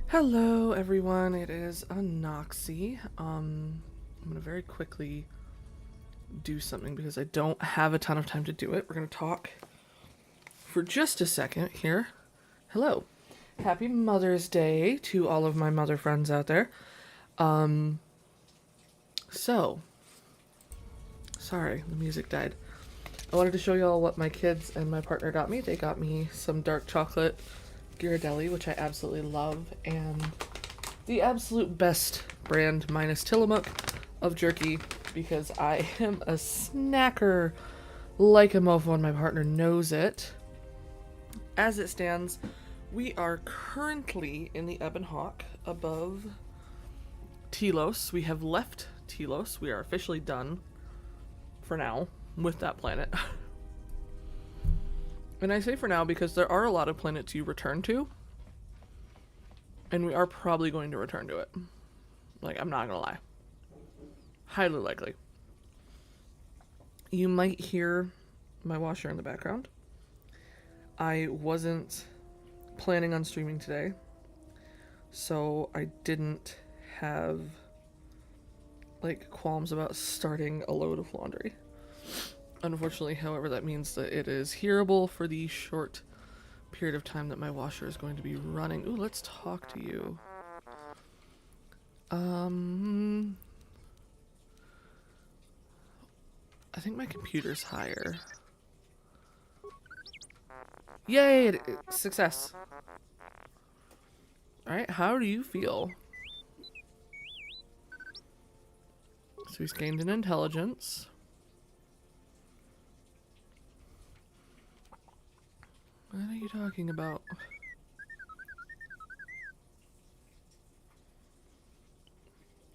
Hello everyone, it is Anoxy. I'm gonna very quickly do something because I don't have a ton of time to do it. We're gonna talk for just a second here. Hello. Happy Mother's Day to all of my mother friends out there. So sorry, the music died. I wanted to show y'all what my kids and my partner got me. They got me some dark chocolate Ghirardelli, which I absolutely love, and the absolute best brand minus Tillamook of jerky because I am a snacker like a mofo and my partner knows it. As it stands, we are currently in the Ebon Hawk above Telos. We have left Telos. We are officially done for now with that planet. And I say for now because there are a lot of planets you return to. And we are probably going to return to it. Like, I'm not gonna lie. Highly likely. You might hear my washer in the background. I wasn't planning on streaming today. So I didn't have, like, qualms about starting a load of laundry. Unfortunately, however, that means that it is hearable for the short period of time that my washer is going to be running. Ooh, let's talk to you. I think my computer's higher. Yay! Success. Alright, how do you feel? So he's gained an intelligence. What are you talking about?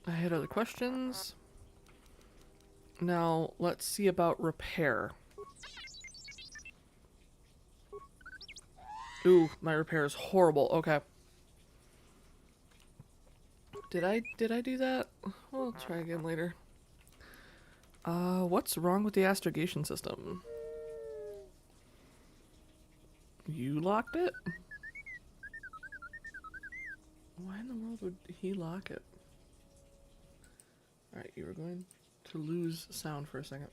I had other questions. Now, let's see about repair. Ooh, my repair is horrible. Okay. Did I do that? We'll try again later. What's wrong with the astrogation system? You locked it? Why in the world would he lock it? Alright, you were going to lose sound for a second.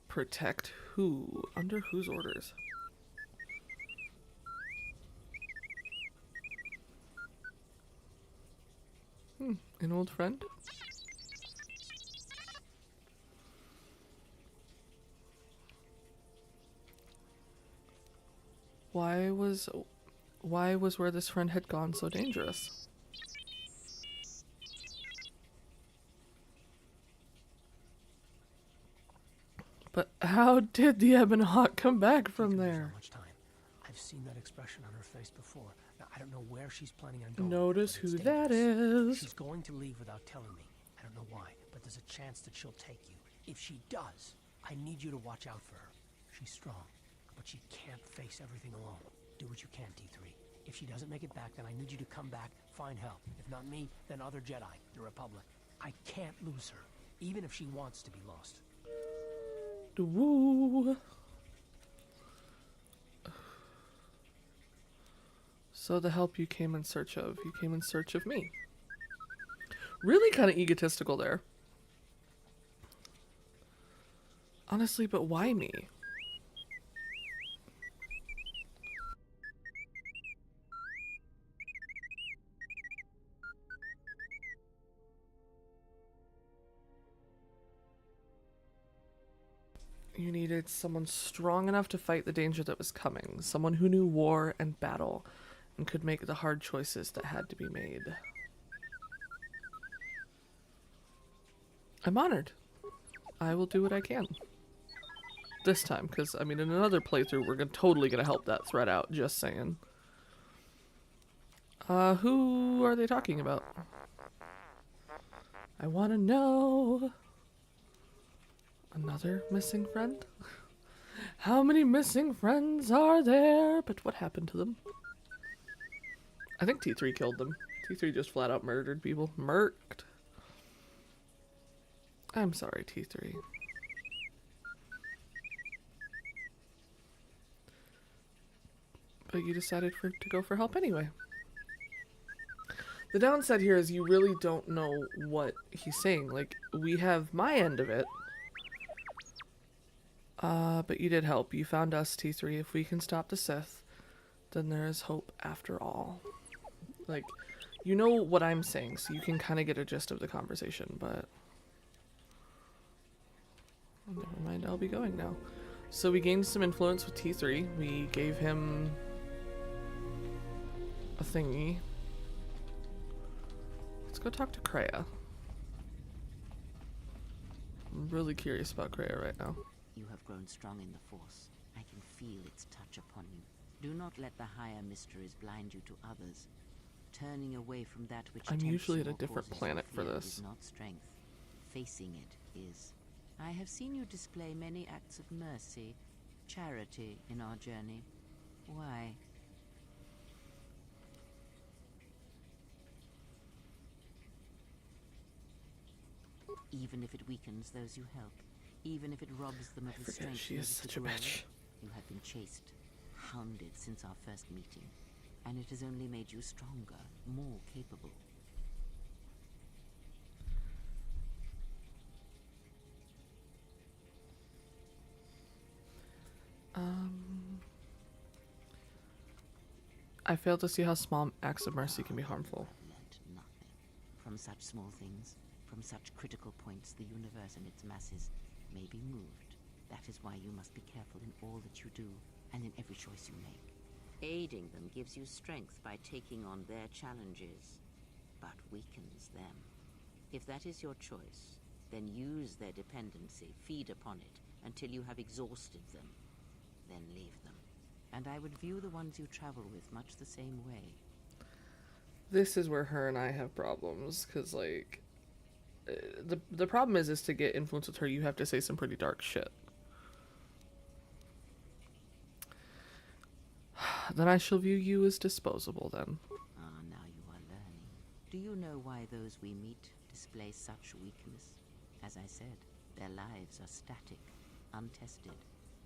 Protect who? Under whose orders? An old friend? Why was where this friend had gone so dangerous? But how did the Ebon Hawk come back from there? Much time. I've seen that expression on her face before. Now, I don't know where she's planning on going. Notice who that is. She's going to leave without telling me. I don't know why, but there's a chance that she'll take you. If she does, I need you to watch out for her. She's strong, but she can't face everything alone. Do what you can, D3. If she doesn't make it back, then I need you to come back, find help. If not me, then other Jedi, the Republic. I can't lose her, even if she wants to be lost. Woo. So the help you came in search of. You came in search of me. Really kind of egotistical there. Honestly, but why me? You needed someone strong enough to fight the danger that was coming. Someone who knew war and battle and could make the hard choices that had to be made. I'm honored. I will do what I can. This time, because, I mean, in another playthrough, we're totally gonna help that thread out, just saying. Who are they talking about? I wanna know. Another missing friend? How many missing friends are there? But what happened to them? I think T3 killed them. T3 just flat out murdered people. Murked. I'm sorry, T3. but you decided to go for help anyway. The downside here is you really don't know what he's saying. Like, we have my end of it. But you did help. You found us, T3. If we can stop the Sith, then there is hope after all. Like, you know what I'm saying, so you can kind of get a gist of the conversation, but... Never mind, I'll be going now. So we gained some influence with T3. We gave him a thingy. Let's go talk to Kreia. I'm really curious about Kreia right now. You have grown strong in the Force. I can feel its touch upon you. Do not let the higher mysteries blind you to others. Turning away from that which I'm usually at a tempts you or different causes planet you for fear this. is not strength. Facing it is. I have seen you display many acts of mercy, charity in our journey. Why? Even if it weakens those you help, even if it robs them of the strength She is needed such to a grow, bitch. you have been chased, hounded since our first meeting, and it has only made you stronger, more capable. I fail to see how small acts of mercy can be harmful. Learnt nothing. From such small things, from such critical points, the universe and its masses may be moved. That is why you must be careful in all that you do, and in every choice you make. Aiding them gives you strength by taking on their challenges, but weakens them. If that is your choice, then use their dependency, feed upon it, until you have exhausted them. Then leave them. And I would view the ones you travel with much the same way. This is where her and I have problems, because, like, the problem is to get influence with her, you have to say some pretty dark shit. Then I shall view you as disposable, then. Ah, now you are learning. Do you know why those we meet display such weakness? As I said, their lives are static, untested.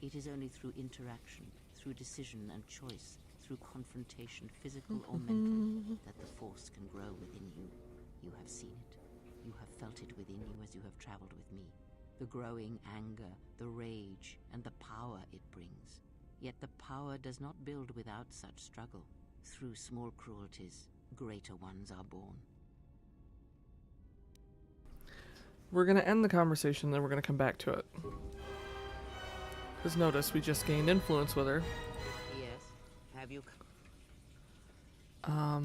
It is only through interaction, through decision and choice, through confrontation, physical or mental, that the Force can grow within you. You have seen it. You have felt it within you as you have traveled with me. The growing anger, the rage, and the power it brings. Yet the power does not build without such struggle. Through small cruelties, greater ones are born. We're going to end the conversation, then we're going to come back to it. Because notice, we just gained influence with her. Yes. Have you... I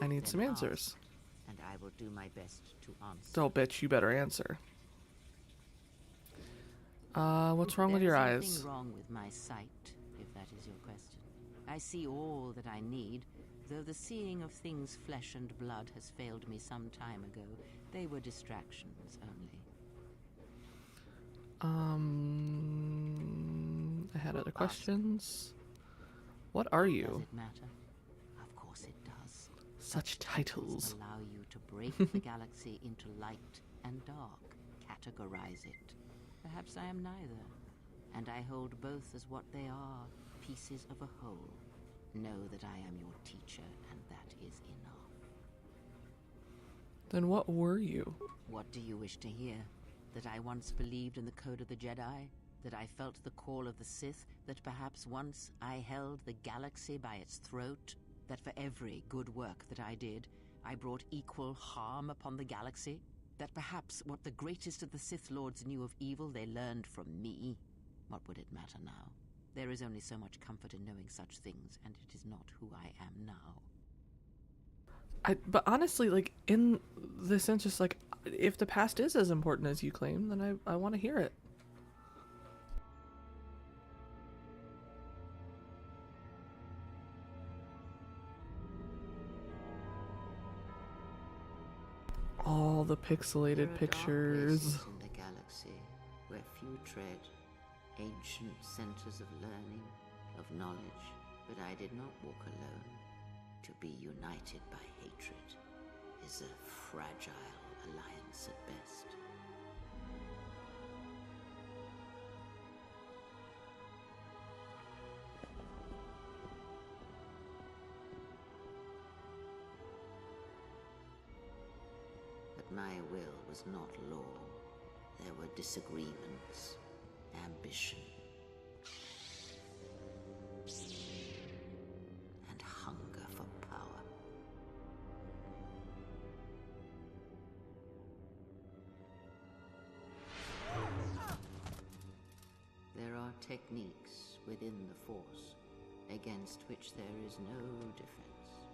need some Then answers. ask, and I will do my best to answer. Oh, bitch, you better answer. What's wrong with your There is eyes? nothing wrong with my sight, if that is your question. I see all that I need, though the seeing of things flesh and blood has failed me some time ago. They were distractions only. I had other questions. What are Does you? it matter? Of course it does. Such titles. Allow you to break the galaxy into light and dark, categorize it. Perhaps I am neither, and I hold both as what they are, pieces of a whole. Know that I am your teacher, and that is enough. Then what were you? What do you wish to hear? That I once believed in the code of the Jedi? That I felt the call of the Sith? That perhaps once I held the galaxy by its throat? That for every good work that I did, I brought equal harm upon the galaxy? That perhaps what the greatest of the Sith Lords knew of evil they learned from me? What would it matter now? There is only so much comfort in knowing such things, and it is not who I am now. But honestly, like, in this sense, just like, if the past is as important as you claim, then I want to hear it. All the pixelated There are dark pictures. places in the galaxy where few tread, ancient centers of learning, of knowledge, but I did not walk alone. To be united by hatred is a fragile alliance at best. My will was not law. There were disagreements, ambition, and hunger for power. There are techniques within the Force against which there is no defense.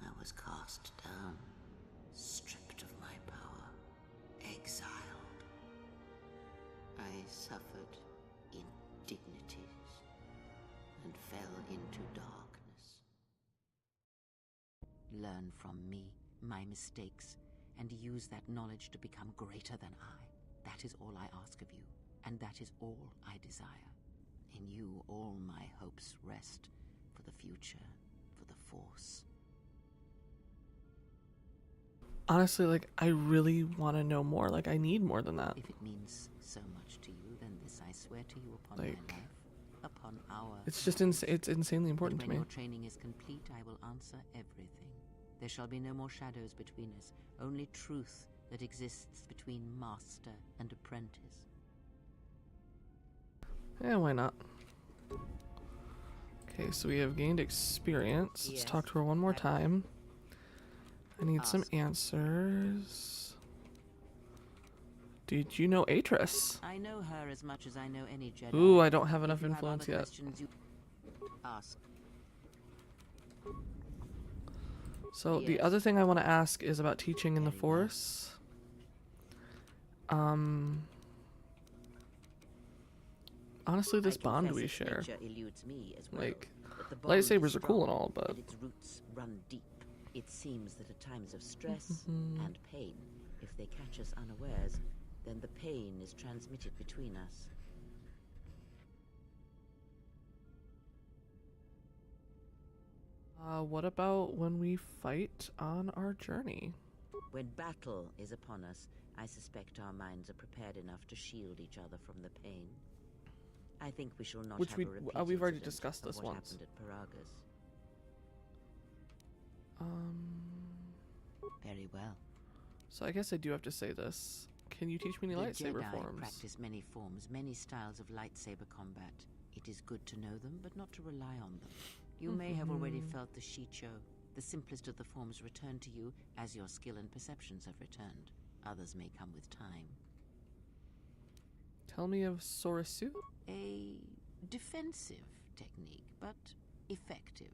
I was cast down, stripped of my power, exiled. I suffered indignities and fell into darkness. Learn from me, my mistakes, and use that knowledge to become greater than I. That is all I ask of you, and that is all I desire. In you all my hopes rest, for the future, for the Force. Honestly, like, I really want to know more. Like, I need more than that. If it means so much to you, then this I swear to you upon Like, my life, upon our... It's just it's insanely important to when me. your training is complete, I will answer everything. There shall be no more shadows between us, only truth that exists between master and apprentice. Yeah, why not? Okay, so we have gained experience. Let's Yes. talk to her one more time. I need some Ask. answers. Did you know Atris? I know her as much as I know any Jedi. Ooh, I don't have If enough you influence other yet. questions, you ask. So the Yes. other thing I want to ask is about teaching in the Very well. Force. Honestly, this I bond confess we its share, nature eludes me as well, like, but the bond is lightsabers are cool and strong, all, but and its roots run deep. It seems that at times of stress Mm-hmm. and pain, if they catch us unawares, then the pain is transmitted between us. what about when we fight on our journey? When battle is upon us, I suspect our minds are prepared enough to shield each other from the pain. I think we shall not Which have we- a repeat we've already incident discussed of this what once. happened at Paragus. Very well. So I guess I do have to say this. Can you teach me any The lightsaber Jedi forms? practice many forms, many styles of lightsaber combat. It is good to know them, but not to rely on them. You may have already felt the Shicho. The simplest of the forms return to you as your skill and perceptions have returned. Others may come with time. Tell me of Sorasu. A defensive technique, but effective.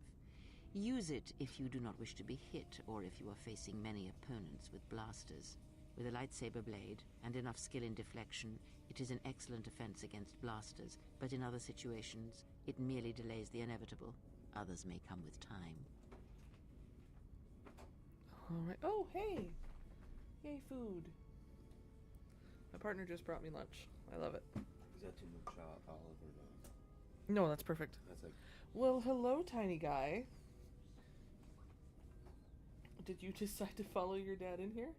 Use it if you do not wish to be hit, or if you are facing many opponents with blasters. With a lightsaber blade and enough skill in deflection, it is an excellent defense against blasters, but in other situations, it merely delays the inevitable. Others may come with time. Alright. Oh, hey! Yay, food. My partner just brought me lunch. I love it. Is that too much olive or no? No, that's perfect. That's like Well, hello, tiny guy. Did you decide to follow your dad in here?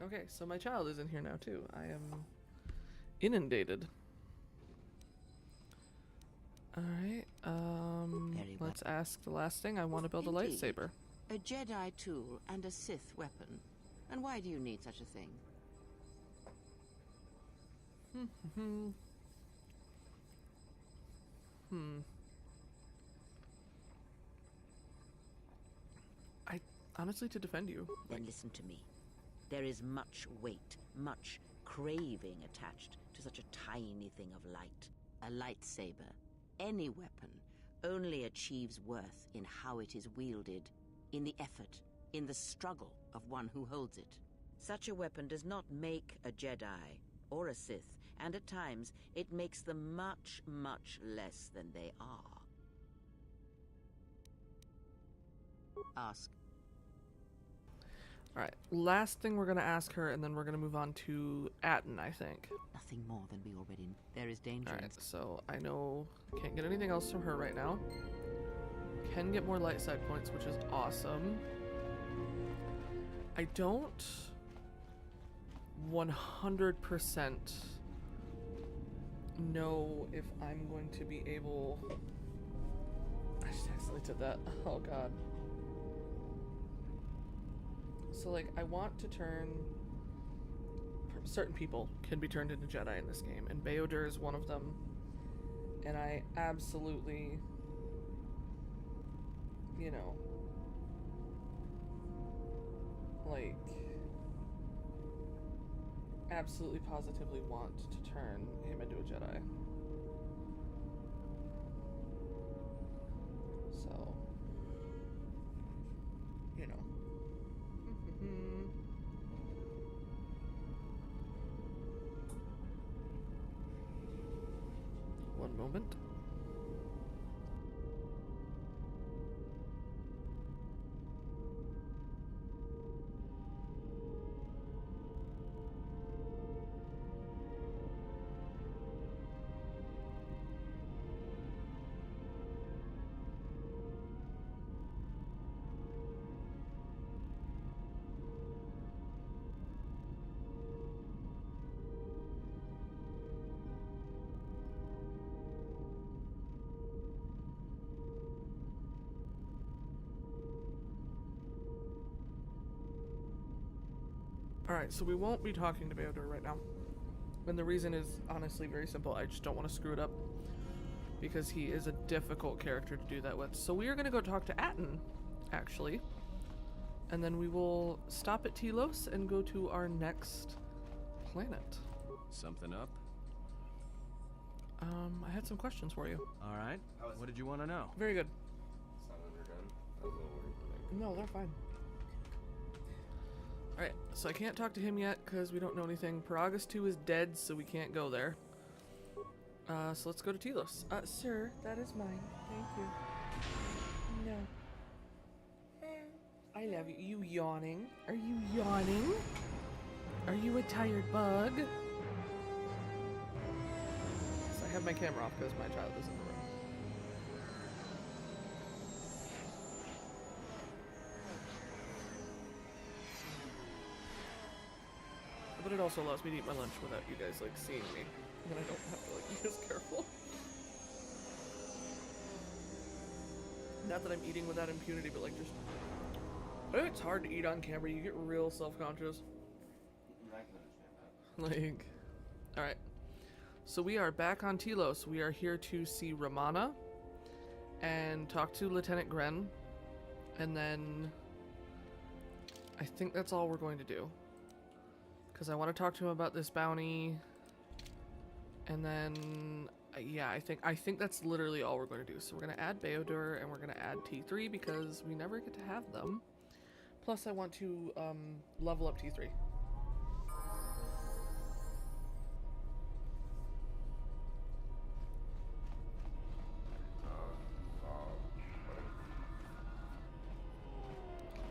Okay, so my child is in here now too. I am inundated. Alright, Very well. let's ask the last thing. I want to build a Indeed. lightsaber. A Jedi tool and a Sith weapon. And why do you need such a thing? I honestly to defend you. Then listen to me. There is much weight, much craving attached to such a tiny thing of light. A lightsaber, any weapon, only achieves worth in how it is wielded, in the effort, in the struggle of one who holds it. Such a weapon does not make a Jedi or a Sith, and at times it makes them much, much less than they are. Ask. Alright, last thing we're gonna ask her, and then we're gonna move on to Atten, I think. Nothing more than we already know. There is danger. Alright, so I know can't get anything else from her right now. Can get more light side points, which is awesome. I don't 100% know if I'm going to be able... I just accidentally did that. Oh god. So like, I want to turn... Certain people can be turned into Jedi in this game, and Bayodur is one of them. And I absolutely... you know... like... absolutely positively want to turn him into a Jedi. So... you know. One moment. Alright, so we won't be talking to Bayodur right now. And the reason is honestly very simple. I just don't want to screw it up. Because he is a difficult character to do that with. So we are going to go talk to Atten, actually. And then we will stop at Telos and go to our next planet. Something up? I had some questions for you. All right. What did you want to know? Very good. It's not underdone. I was a little worried. No, they're fine. Alright, so I can't talk to him yet because we don't know anything. Paragus 2 is dead, so we can't go there. So let's go to Telos. Sir, that is mine. Thank you. No. I love you. You yawning? Are you yawning? Are you a tired bug? So I have my camera off because my child is in the room. But it also allows me to eat my lunch without you guys, like, seeing me. And I don't have to, like, be as careful. Not that I'm eating without impunity, but, like, just... it's hard to eat on camera. You get real self-conscious. I can understand that. Like... Alright. So we are back on Telos. We are here to see Romana. And talk to Lieutenant Gren. And then... I think that's all we're going to do. Because I want to talk to him about this bounty. And then, yeah, I think that's literally all we're going to do. So we're going to add Bayodur and we're going to add T3 because we never get to have them. Plus I want to level up T3.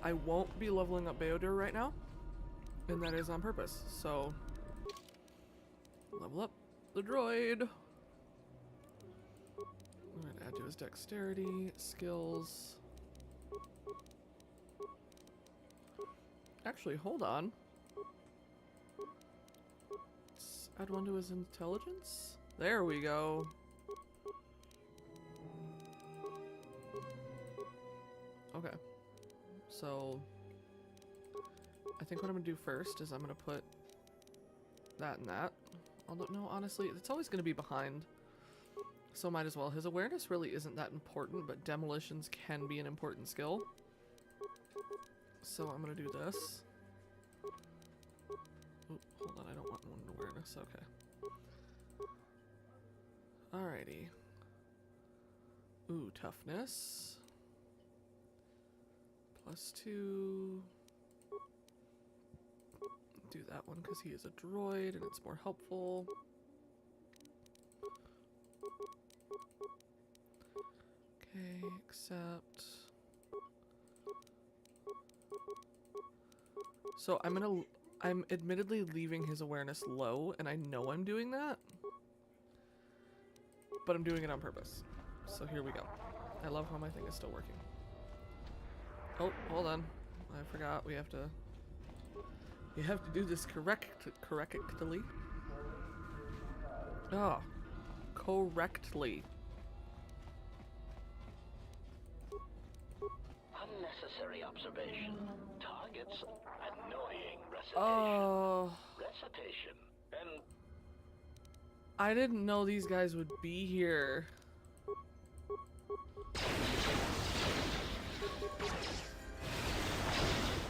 I won't be leveling up Bayodur right now. And that is on purpose, so level up the droid. I'm going to add to his dexterity, skills. Actually, hold on. Let's add one to his intelligence. There we go. Okay. So... I think what I'm going to do first is I'm going to put that and that. Although, no, honestly, it's always going to be behind. So might as well. His awareness really isn't that important, but demolitions can be an important skill. So I'm going to do this. Oh, hold on, I don't want one awareness. Okay. Alrighty. Ooh, toughness. +2... do that one because he is a droid and it's more helpful. Okay, accept. So I'm admittedly leaving his awareness low, and I know I'm doing that. But I'm doing it on purpose. So here we go. I love how my thing is still working. Oh, hold on. I forgot we have to do this correctly. Oh, correctly. Unnecessary observation. Targets annoying recitation. Oh, Recitation. And I didn't know these guys would be here.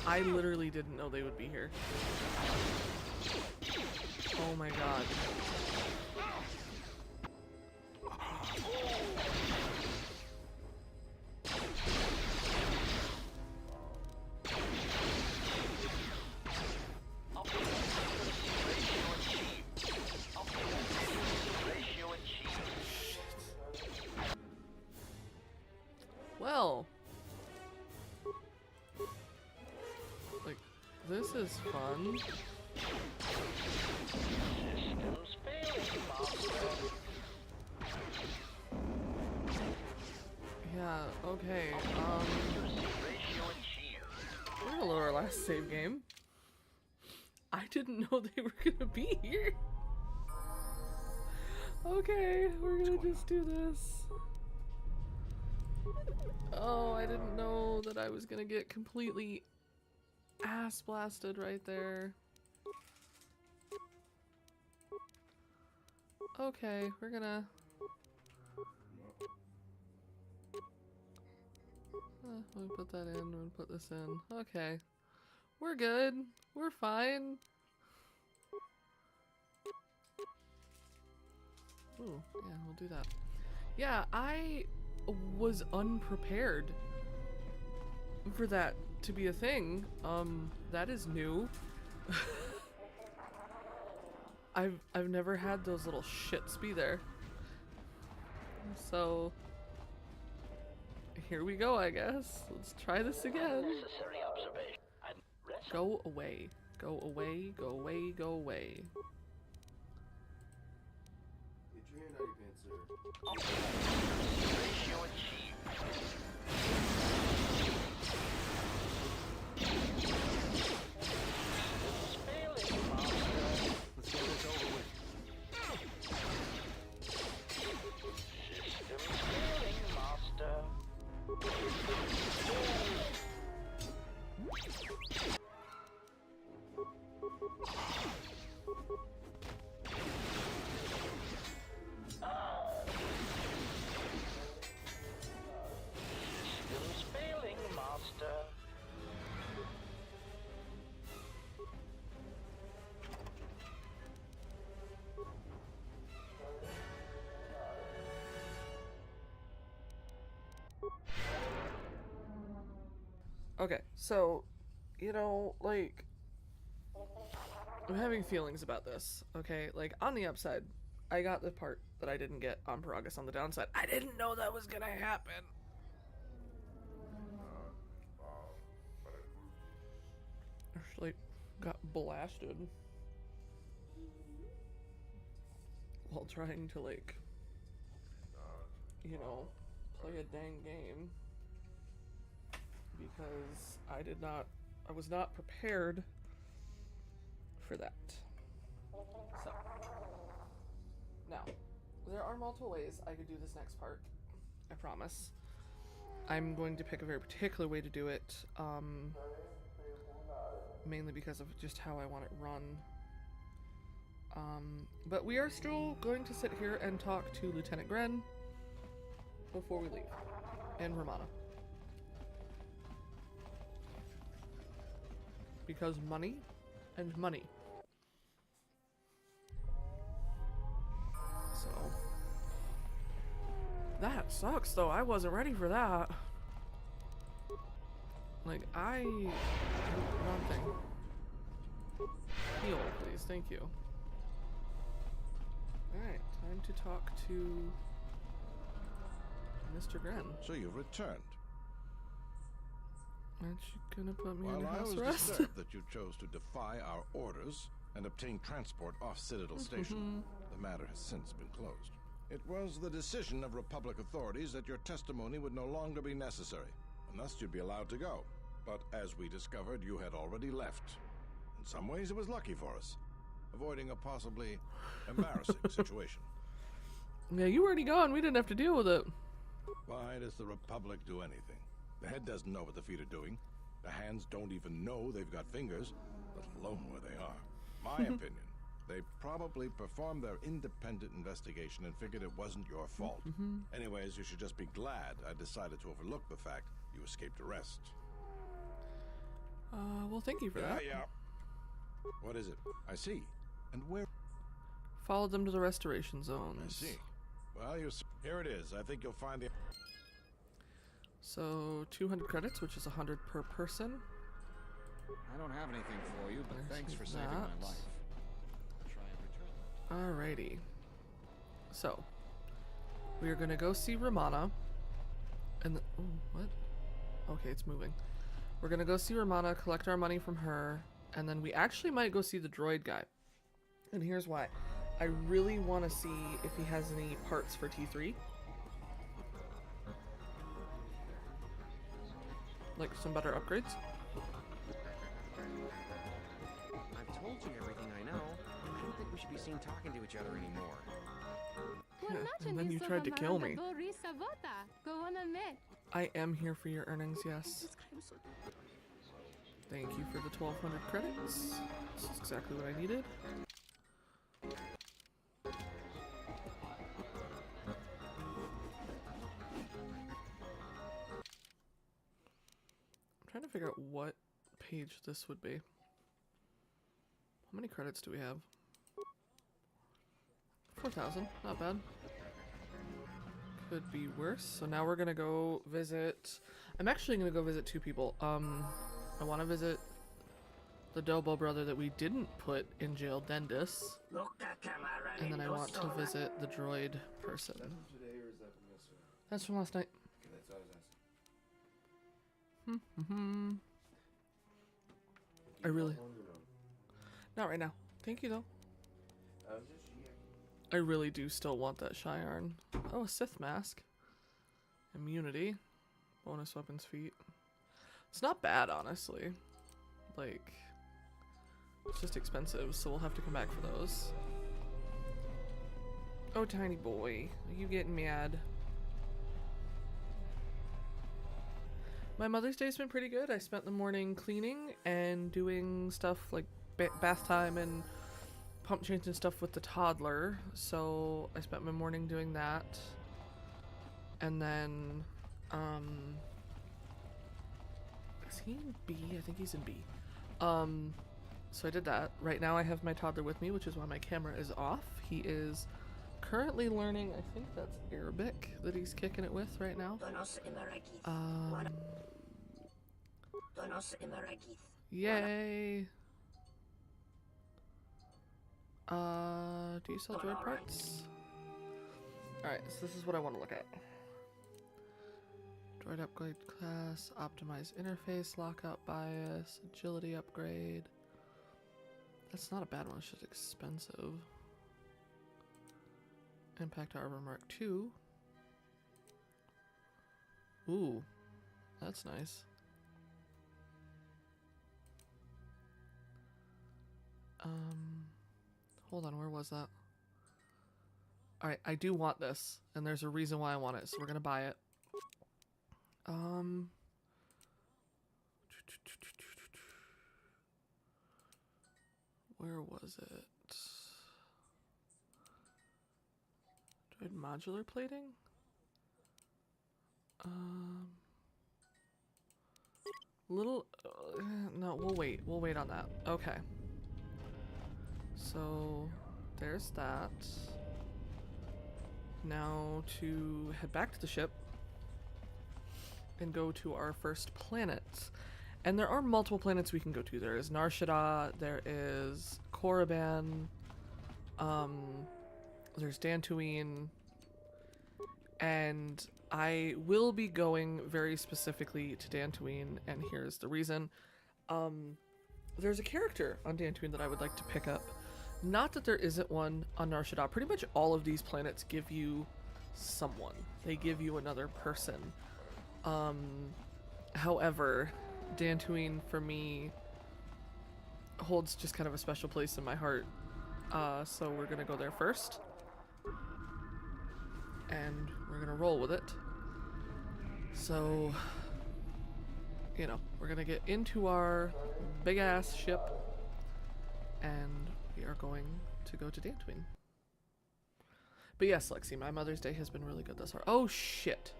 I literally didn't know they would be here. Oh my god. Well, like, this is fun. systems failing, Master. Yeah, okay, Ratio achieved. we're gonna load our last save game. I didn't know they were gonna be here. Okay, we're gonna just do this. Oh, I didn't know that I was gonna get completely ass blasted right there. Okay, we're gonna... we'll put that in, we'll put this in. Okay. We're good. We're fine. Ooh, yeah, we'll do that. Yeah, I was unprepared for that to be a thing. That is new. I've never had those little shits be there. So here we go, I guess. Let's try this again. Unnecessary observation. Go away. Go away, go away, go away. Get your hand out of your pants, sir. Ratio achieved. Systems failing, Master. Let's get this over with. Systems failing, Master. Systems failing, Master. Okay, so, you know, like, I'm having feelings about this, okay? Like, on the upside, I got the part that I didn't get on Paragus. On the downside, I didn't know that was gonna happen. Actually, got blasted while trying to, like, you know, play a dang game. Because I was not prepared for that. So, now, there are multiple ways I could do this next part, I promise. I'm going to pick a very particular way to do it, mainly because of just how I want it run. But we are still going to sit here and talk to Lieutenant Gren before we leave, and Romana. Because money and money. So that sucks though. I wasn't ready for that. Like wrong thing. Heal, please, thank you. Alright, time to talk to Mr. Gren. So you've returned. Aren't you gonna put me While under I house was arrest? disturbed that you chose to defy our orders and obtain transport off Citadel Station, the matter has since been closed. It was the decision of Republic authorities that your testimony would no longer be necessary, and thus you'd be allowed to go. But as we discovered, you had already left. In some ways, it was lucky for us, avoiding a possibly embarrassing situation. Yeah, you were already gone. We didn't have to deal with it. Why does the Republic do anything? The head doesn't know what the feet are doing. The hands don't even know they've got fingers, let alone where they are. My opinion, they probably performed their independent investigation and figured it wasn't your fault. Anyways, you should just be glad I decided to overlook the fact you escaped arrest. Well, thank you for that. Yeah. What is it? I see. And where? Followed them to the restoration zones. I see. Well, here it is. I think you'll find the... So, 200 credits, which is 100 per person. I don't have anything for you, but thanks for saving that. my life. I'll try and return. Alrighty. So, we are gonna go see Romana. And oh, what? Okay, it's moving. We're gonna go see Romana, collect our money from her, and then we actually might go see the droid guy. And here's why. I really want to see if he has any parts for T3. Like some better upgrades. I've told you everything I know. I don't think we should be seen talking to each other anymore. And then you tried to kill me. I am here for your earnings, yes. Thank you for the 1,200 credits. This is exactly what I needed. I'm trying to figure out what page this would be. How many credits do we have? 4,000, not bad. Could be worse. So now we're gonna go visit... I'm actually gonna go visit two people. I want to visit the Dobo brother that we didn't put in jail, Dendis. And then I want to visit the droid person. Is that from today or is that from yesterday? That's from last night. Okay, that's what I was asking. I really... You want one or no? Not right now. Thank you, though. I was just checking. I really do still want that Shiarn. Oh, a Sith mask. Immunity. Bonus weapons feat. It's not bad, honestly. Like, it's just expensive, so we'll have to come back for those. Oh, tiny boy. Are you getting mad? My Mother's Day's been pretty good. I spent the morning cleaning and doing stuff like bath time and pump change and stuff with the toddler. So I spent my morning doing that. And then, is he in B? I think he's in B. So I did that. Right now I have my toddler with me, which is why my camera is off. He is currently learning, I think that's Arabic that he's kicking it with right now. Yay! Do you sell droid parts? Alright, so this is what I want to look at. Droid upgrade class, optimize interface, lockout bias, agility upgrade. That's not a bad one, it's just expensive. Impact Arbor Mark II. Ooh, that's nice. Hold on, where was that? Alright, I do want this, and there's a reason why I want it, so we're gonna buy it. Where was it? Droid modular plating? No, we'll wait. We'll wait on that. Okay. So, there's that. Now to head back to the ship and go to our first planet. And there are multiple planets we can go to. There is Nar Shaddaa, there is Korriban, there's Dantooine, And I will be going very specifically to Dantooine, and here's the reason. There's a character on Dantooine that I would like to pick up. Not that there isn't one on Nar Shaddaa. Pretty much all of these planets give you someone. They give you another person. However, Dantooine for me holds just kind of a special place in my heart. So we're gonna go there first. And we're gonna roll with it. So, you know, we're gonna get into our big ass ship and we are going to go to Dantooine. But yes, Lexi, my Mother's Day has been really good thus far. Oh shit.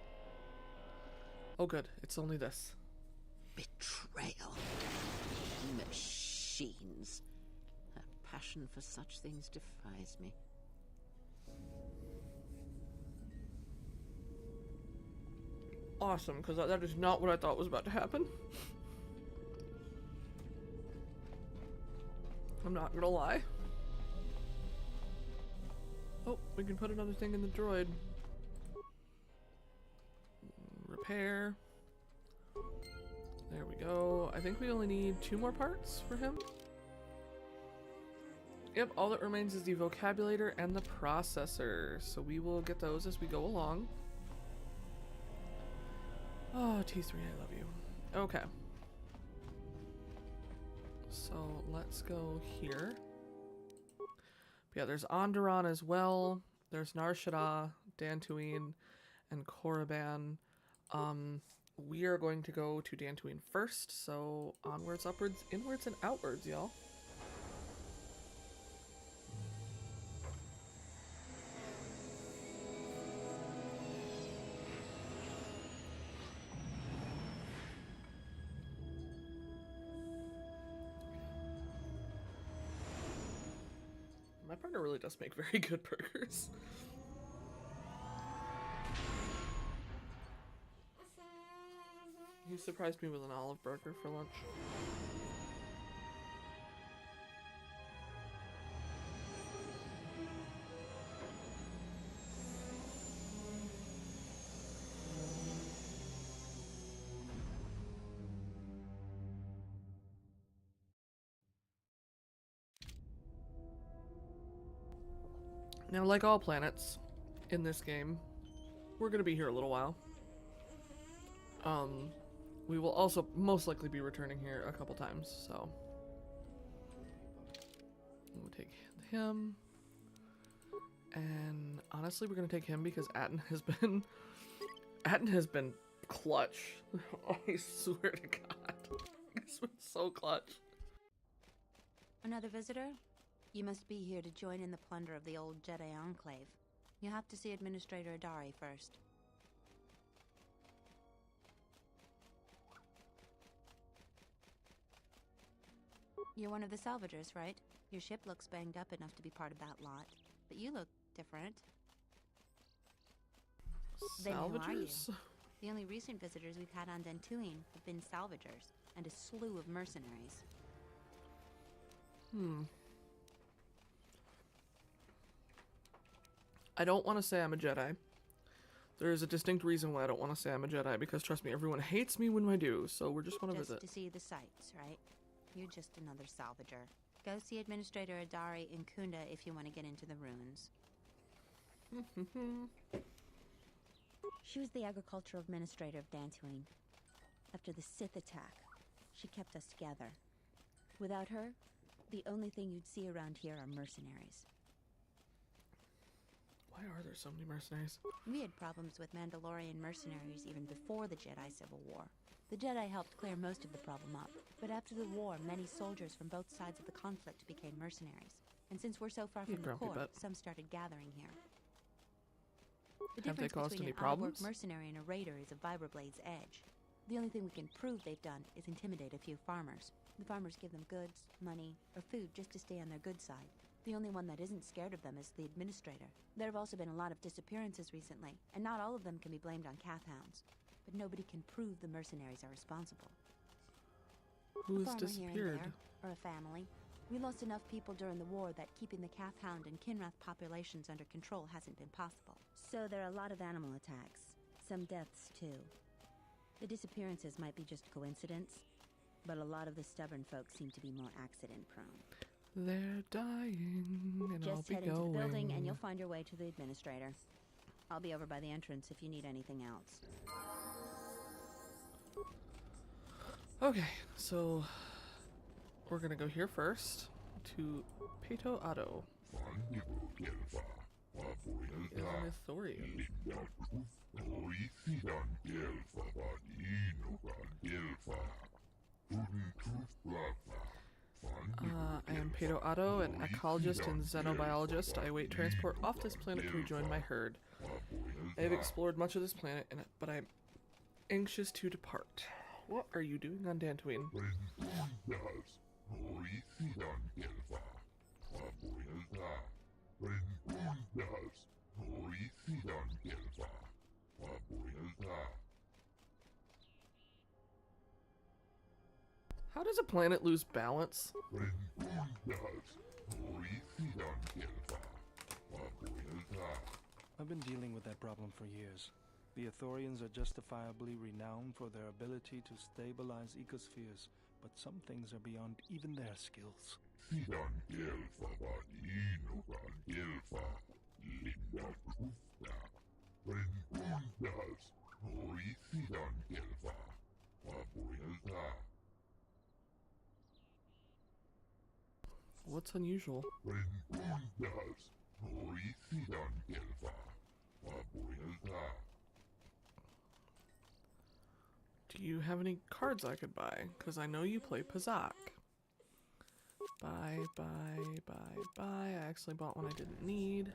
Oh good, it's only this. Betrayal. Machines. Her passion for such things defies me. Awesome, because that is not what I thought was about to happen. I'm not gonna lie. Oh, we can put another thing in the droid. Repair. There we go. I think we only need 2 more parts for him. Yep, all that remains is the vocabulator and the processor. So we will get those as we go along. Oh, T3, I love you. Okay. So let's go here. Yeah, there's Onderon as well. There's Nar Shaddaa, Dantooine, and Korriban. We are going to go to Dantooine first, so onwards, upwards, inwards, and outwards, y'all. My partner really does make very good burgers. He surprised me with an olive burger for lunch. Now, like all planets in this game, we're gonna be here a little while. We will also most likely be returning here a couple times, so we'll take him. And honestly, we're gonna take him because Atten has been clutch. I swear to God, he's been so clutch. Another visitor? You must be here to join in the plunder of the old Jedi Enclave. You have to see Administrator Adari first. You're one of the salvagers, right? Your ship looks banged up enough to be part of that lot, but you look different. Then who are you? Salvagers? The only recent visitors we've had on Dantooine have been salvagers, and a slew of mercenaries. I don't want to say I'm a Jedi. There is a distinct reason why I don't want to say I'm a Jedi, because trust me, everyone hates me when I do, so we're just going to visit. Just to see the sights, right? You're just another salvager. Go see Administrator Adari in Kunda if you want to get into the ruins. She was the agricultural administrator of Dantooine. After the Sith attack, she kept us together. Without her, the only thing you'd see around here are mercenaries. Why are there so many mercenaries? We had problems with Mandalorian mercenaries even before the Jedi Civil War. The Jedi helped clear most of the problem up, but after the war, many soldiers from both sides of the conflict became mercenaries. And since we're so far from the core, some started gathering here. The difference between an out-of-work mercenary and a raider is a Vibrablade's edge. The only thing we can prove they've done is intimidate a few farmers. The farmers give them goods, money, or food just to stay on their good side. The only one that isn't scared of them is the administrator. There have also been a lot of disappearances recently, and not all of them can be blamed on Kath hounds. But nobody can prove the mercenaries are responsible. Who's disappeared? Or a family. We lost enough people during the war that keeping the calf hound and kinrath populations under control hasn't been possible. So there are a lot of animal attacks. Some deaths, too. The disappearances might be just coincidence, but a lot of the stubborn folks seem to be more accident-prone. They're dying, and I'll Just be head into going. the building and you'll find your way to the administrator. I'll be over by the entrance if you need anything else. Okay, so we're gonna go here first to KOTOR. Is an Ithorian. I am KOTOR, an ecologist and xenobiologist. I await transport off this planet to rejoin my herd. I have explored much of this planet, but I'm anxious to depart. What are you doing on Dantooine? How does a planet lose balance? I've been dealing with that problem for years. The Ithorians are justifiably renowned for their ability to stabilize ecospheres, but some things are beyond even their skills. What's unusual? Do you have any cards I could buy? Because I know you play Pazak. Buy. I actually bought one I didn't need.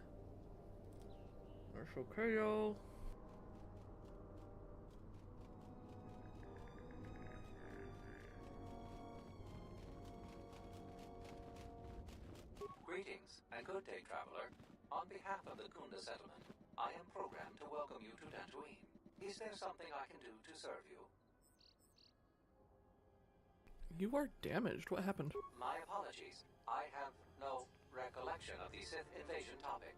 Marshall KO. Greetings, and good day, traveler. On behalf of the Kunda settlement, I am programmed to welcome you to Dantooine. Is there something I can do to serve you? You are damaged. What happened? My apologies. I have no recollection of the Sith invasion topic.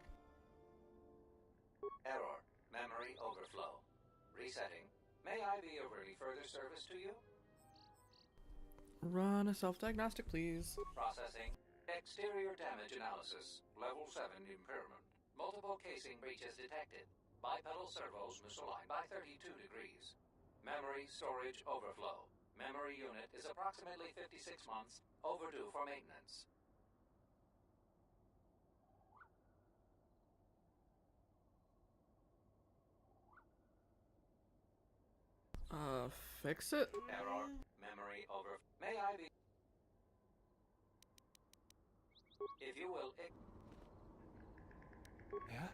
Error. Memory overflow. Resetting. May I be of any further service to you? Run a self-diagnostic, please. Processing. Exterior damage analysis. Level 7 impairment. Multiple casing breaches detected. Bipedal servos misaligned by 32 degrees. Memory storage overflow. Memory unit is approximately 56 months overdue for maintenance. Fix it? Error. Memory over. May I be... If you will... Yeah?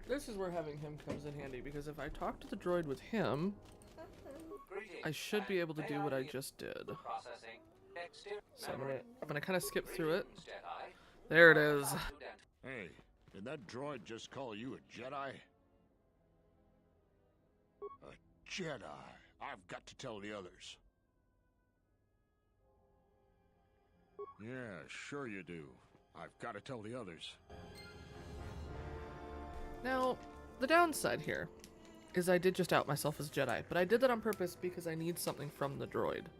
This is where having him comes in handy, because if I talk to the droid with him, I should be able to do what I just did. Processing. So I'm gonna kind of skip through it. Jedi. There it is. Hey, did that droid just call you a Jedi? A Jedi. I've got to tell the others. Yeah, sure you do. I've got to tell the others. Now, the downside here is I did just out myself as Jedi, but I did that on purpose because I need something from the droid.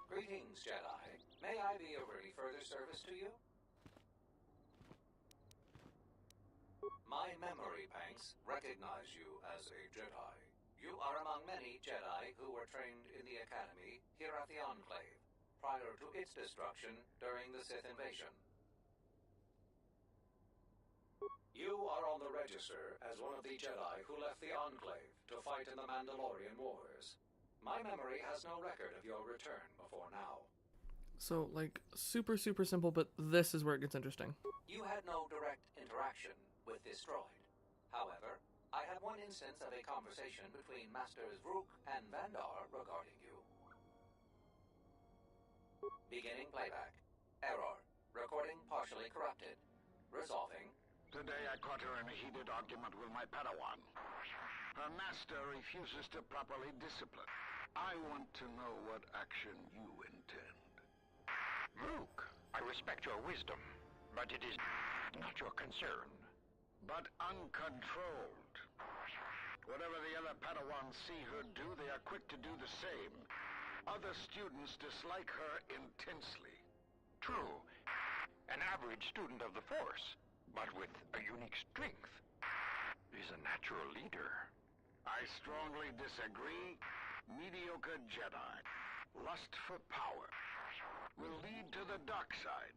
Greetings, Jedi. May I be of any further service to you? My memory banks recognize you as a Jedi. You are among many Jedi who were trained in the Academy here at the Enclave, prior to its destruction during the Sith invasion. You are on the register as one of the Jedi who left the Enclave to fight in the Mandalorian Wars. My memory has no record of your return before now. So, like, super simple, but this is where it gets interesting. You had no direct interaction with this droid. However, I had one instance of a conversation between Masters Vrook and Vandar regarding you. Beginning playback. Error. Recording partially corrupted. Resolving. Today I caught her in a heated argument with my Padawan. Her master refuses to properly discipline. I want to know what action you intend. Luke, I respect your wisdom, but it is not your concern. But uncontrolled. Whatever the other Padawans see her do, they are quick to do the same. Other students dislike her intensely. True. An average student of the Force, but with a unique strength, is a natural leader. I strongly disagree. Mediocre Jedi, lust for power, will lead to the dark side.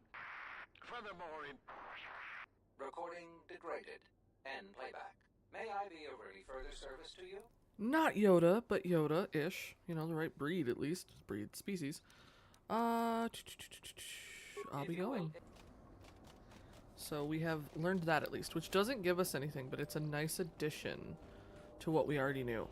Furthermore, it... Recording degraded. End playback. May I be of any further service to you? Not Yoda, but Yoda-ish. You know, the right breed, at least. Breed, species. I'll be going. So we have learned that at least, which doesn't give us anything, but it's a nice addition to what we already knew.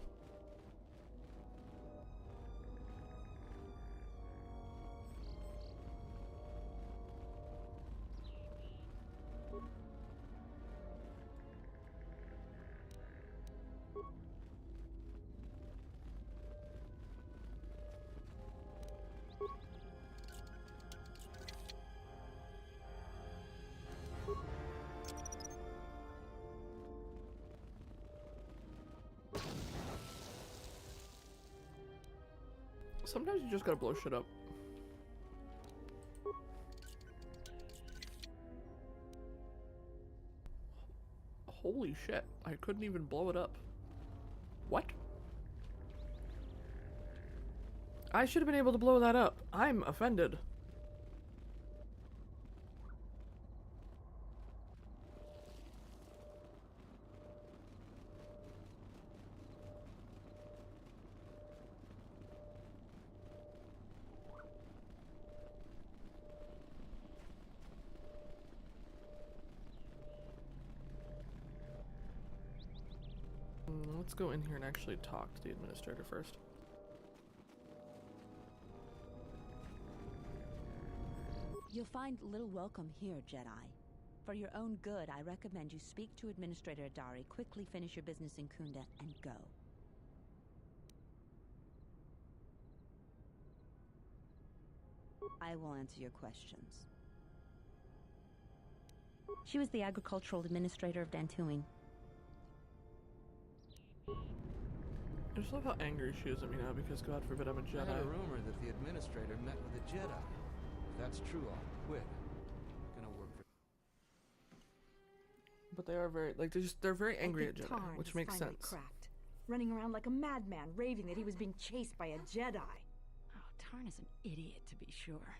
Sometimes you just gotta blow shit up. Holy shit, I couldn't even blow it up. What? I should have been able to blow that up. I'm offended. Let's go in here and actually talk to the administrator first. You'll find little welcome here, Jedi. For your own good, I recommend you speak to Administrator Adari, quickly finish your business in Kunda, and go. I will answer your questions. She was the agricultural administrator of Dantooine. I just love how angry she is at me now because, God forbid, I'm a Jedi. I heard a rumor that the administrator met with a Jedi. If that's true, I'll quit. I'm gonna work for... But they are very, like, they're very angry at Jedi, Tarn which is makes finally sense. Cracked, running around like a madman, raving that he was being chased by a Jedi. Oh, Tarn is an idiot, to be sure.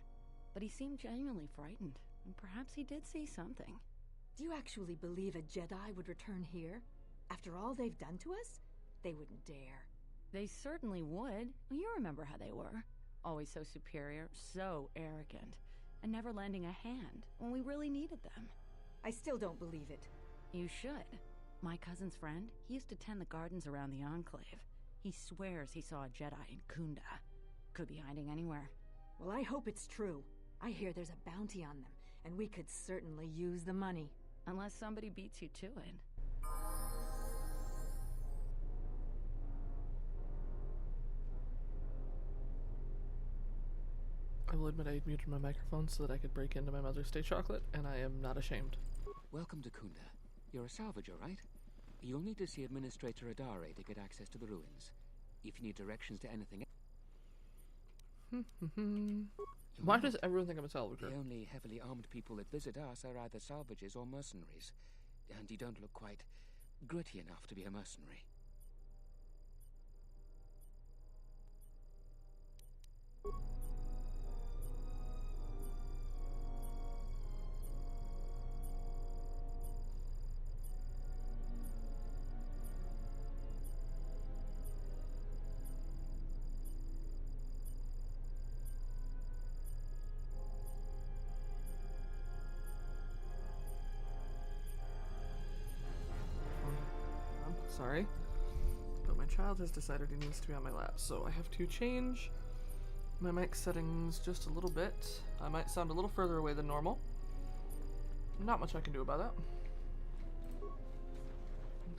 But he seemed genuinely frightened, and perhaps he did see something. Do you actually believe a Jedi would return here? After all they've done to us? They wouldn't dare. They certainly would. You remember how they were. Always so superior, so arrogant, and never lending a hand when we really needed them. I still don't believe it. You should. My cousin's friend, he used to tend the gardens around the Enclave. He swears he saw a Jedi in Kunda. Could be hiding anywhere. Well, I hope it's true. I hear there's a bounty on them, and we could certainly use the money. Unless somebody beats you to it. I will admit I muted my microphone so that I could break into my mother's day chocolate, and I am not ashamed. Welcome to Kunda. You're a salvager, right? You'll need to see Administrator Adare to get access to the ruins. If you need directions to anything... Why does everyone think I'm a salvager? The only heavily armed people that visit us are either salvagers or mercenaries. And you don't look quite gritty enough to be a mercenary. Sorry, but my child has decided he needs to be on my lap, so I have to change my mic settings just a little bit. I might sound a little further away than normal. Not much I can do about that.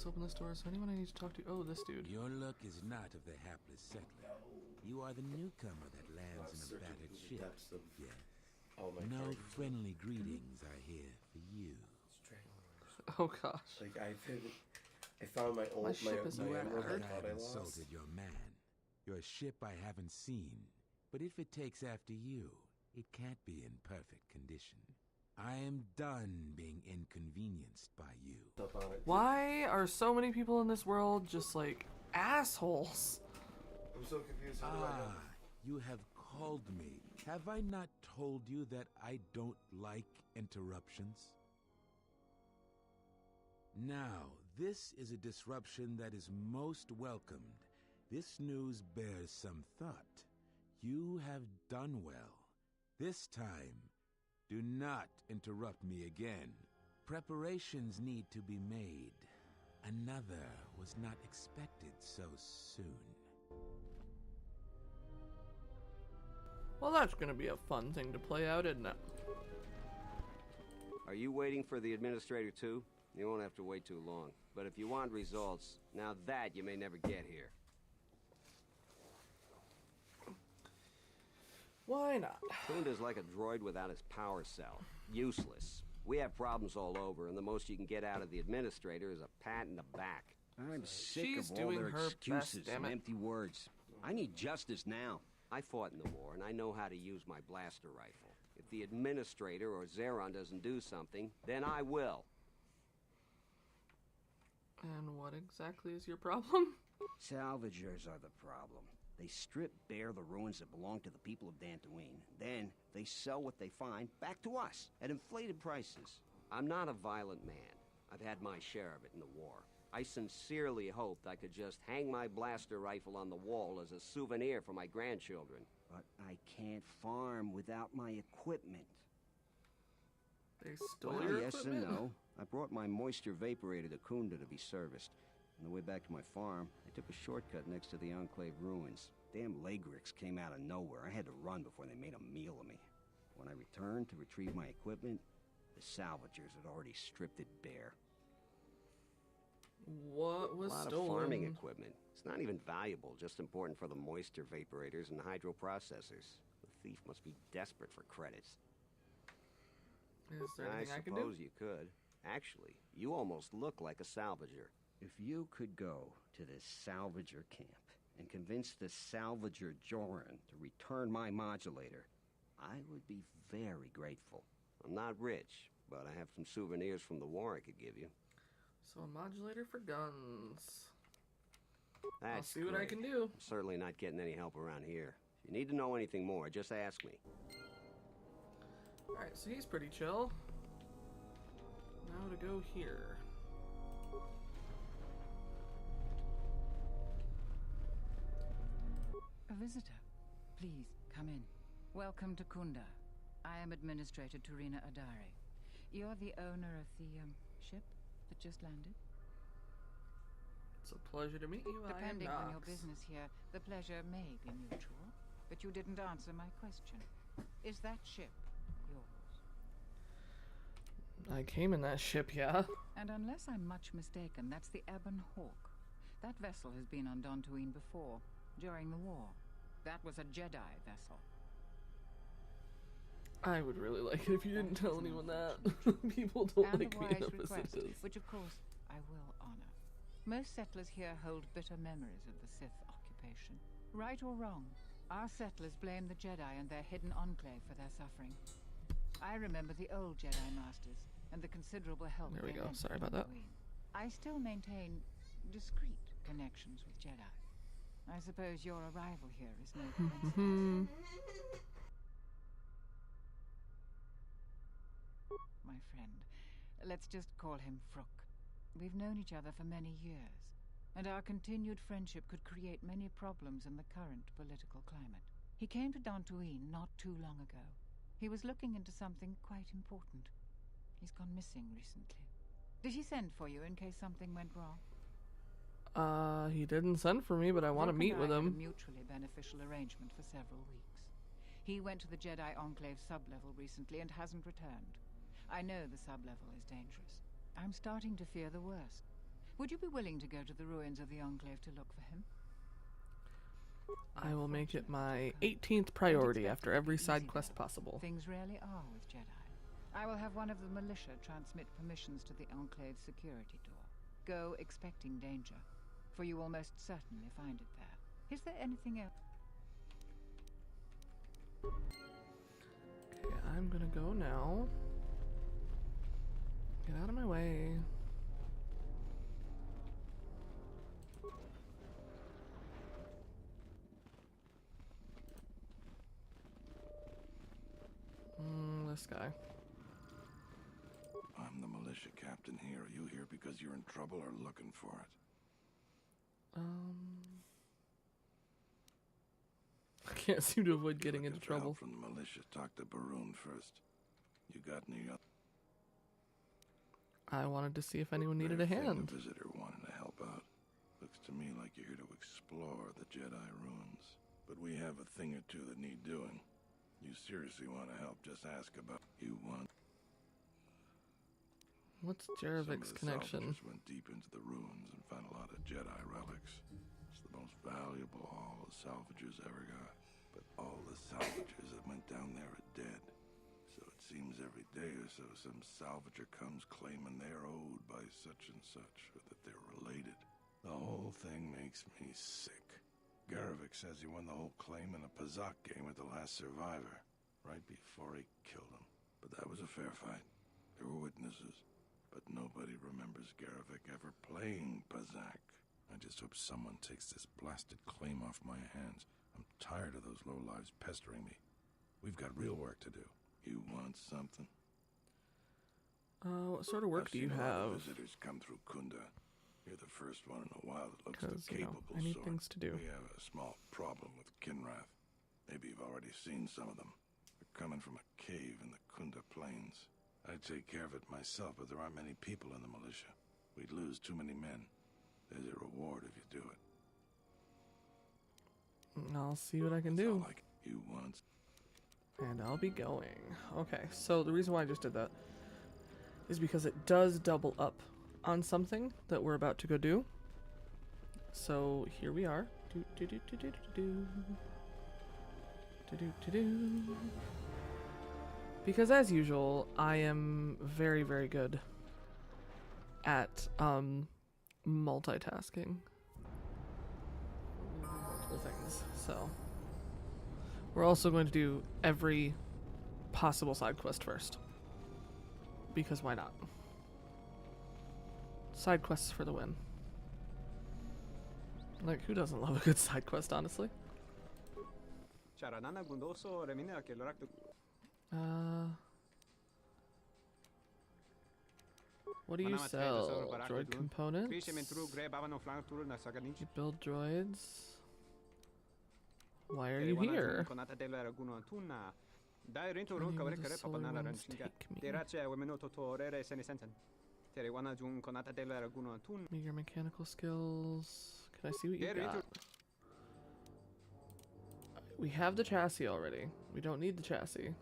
Let's open this door. Is there anyone I need to talk to? Oh, this dude. Your luck is not of the hapless settler. You are the newcomer that lands in a battered ship. Yeah. No friendly greetings are here for you. Oh gosh. Like I found my old ship is my emerald I I've thought I lost. insulted your man. Your ship I haven't seen. But if it takes after you, it can't be in perfect condition. I am done being inconvenienced by you. Why are so many people in this world just like assholes? I'm so confused. How do I know? You have called me. Have I not told you that I don't like interruptions? Now, this is a disruption that is most welcomed. This news bears some thought. You have done well. This time, do not interrupt me again. Preparations need to be made. Another was not expected so soon. Well, that's gonna be a fun thing to play out, isn't it? Are you waiting for the administrator too? You won't have to wait too long. But if you want results, now that you may never get here. Why not? Kunda's like a droid without his power cell. Useless. We have problems all over, and the most you can get out of the administrator is a pat in the back. I'm sick She's of all doing their her excuses best, damn and it. empty words. I need justice now. I fought in the war, and I know how to use my blaster rifle. If the administrator or Zeron doesn't do something, then I will. And what exactly is your problem? Salvagers are the problem. They strip bare the ruins that belong to the people of Dantooine. Then they sell what they find back to us at inflated prices. I'm not a violent man. I've had my share of it in the war. I sincerely hoped I could just hang my blaster rifle on the wall as a souvenir for my grandchildren. But I can't farm without my equipment. They stole Well, your yes equipment? and no. I brought my moisture vaporator to Kunda to be serviced. On the way back to my farm, I took a shortcut next to the Enclave ruins. Damn Lagrix came out of nowhere. I had to run before they made a meal of me. When I returned to retrieve my equipment, the salvagers had already stripped it bare. What was A lot stolen? of farming equipment. It's not even valuable, just important for the moisture vaporators and hydroprocessors. The thief must be desperate for credits. Is there I anything I can do? suppose you could. Actually, you almost look like a salvager. If you could go to this salvager camp and convince the salvager Joran to return my modulator, I would be very grateful. I'm not rich, but I have some souvenirs from the war I could give you. So a modulator for guns. That's I'll see what I great. can do. I'm certainly not getting any help around here. If you need to know anything more, just ask me. Alright, so he's pretty chill. Now to go here. A visitor. Please, come in. Welcome to Kunda. I am Administrator Turina Adare. You're the owner of the, ship that just landed? It's a pleasure to meet you. Depending I am on your Knox. business here, the pleasure may be mutual. But you didn't answer my question. Is that ship yours? I came in that ship, yeah. And unless I'm much mistaken, that's the Ebon Hawk. That vessel has been on Dantooine before, during the war. That was a Jedi vessel. I would really like it if you didn't tell anyone that. People don't And like a me wise in request, businesses. which of course I will honor. Most settlers here hold bitter memories of the Sith occupation. Right or wrong, our settlers blame the Jedi and their hidden enclave for their suffering. I remember the old Jedi Masters and the considerable help There we they go. lent Sorry to about that. Dantooine. I still maintain discreet connections with Jedi. I suppose your arrival here is no coincidence. My friend, let's just call him Frook. We've known each other for many years, and our continued friendship could create many problems in the current political climate. He came to Dantooine not too long ago. He was looking into something quite important. He's gone missing recently. Did he send for you in case something went wrong? He didn't send for me, but I want to Brooke meet and with I had him. a mutually beneficial arrangement for several weeks. He went to the Jedi Enclave sublevel recently and hasn't returned. I know the sublevel is dangerous. I'm starting to fear the worst. Would you be willing to go to the ruins of the Enclave to look for him? I will make it my 18th priority after every side quest possible. Things rarely are with Jedi. I will have one of the militia transmit permissions to the Enclave's security door. Go expecting danger, for you will most certainly find it there. Is there anything else? Okay, I'm gonna go now. Get out of my way. This guy. I'm the militia captain here. Are you here because you're in trouble or looking for it? I can't seem to avoid getting into Looking for trouble. help from the militia. Talk to Baroon first. You got any other? I wanted to see if anyone needed a hand. A visitor wanting to help out. Looks to me like you're here to explore the Jedi ruins. But we have a thing or two that need doing. You seriously want to help? Just ask about you want. What's Jarevik's connection? Salvagers went deep into the ruins and found a lot of Jedi relics. It's the most valuable haul the salvagers ever got. But all the salvagers that went down there are dead. So it seems every day or so some salvager comes claiming they're owed by such and such, or that they're related. The whole thing makes me sick. Garvik says he won the whole claim in a Pazak game with the last survivor, right before he killed him. But that was a fair fight. There were witnesses. But nobody remembers Garvik ever playing Pazak. I just hope someone takes this blasted claim off my hands. I'm tired of those lowlives pestering me. We've got real work to do. You want something? What sort of work do you have? Visitors come through Kunda. You're the first one in a while that looks the 'Cause, you know, capable I need sort. things to do. We have a small problem with Kinrath. Maybe you've already seen some of them. They're coming from a cave in the Kunda Plains. I'd take care of it myself, but there aren't many people in the militia. We'd lose too many men. There's a reward if you do it. I'll see what I can do. Like you want. And I'll be going. Okay, so the reason why I just did that is because it does double up on something that we're about to go do. So here we are. Because as usual, I am very, very good at multitasking multiple things. So we're also going to do every possible side quest first. Because why not? Side quests for the win. Like, who doesn't love a good side quest, honestly? What do you sell? Droid components? You build droids? Why are you here? Meager mechanical skills. Can I see what you got? We have the chassis already. We don't need the chassis.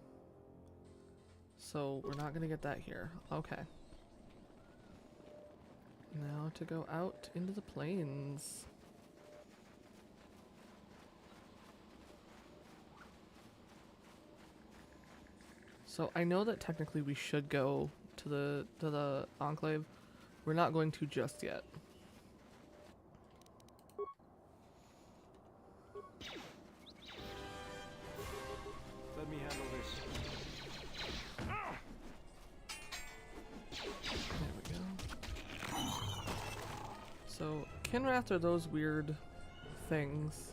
So we're not gonna get that here. Okay. Now to go out into the plains. So I know that technically we should go to the Enclave. We're not going to just yet. Let me handle this. There we go. So Kinrath are those weird things.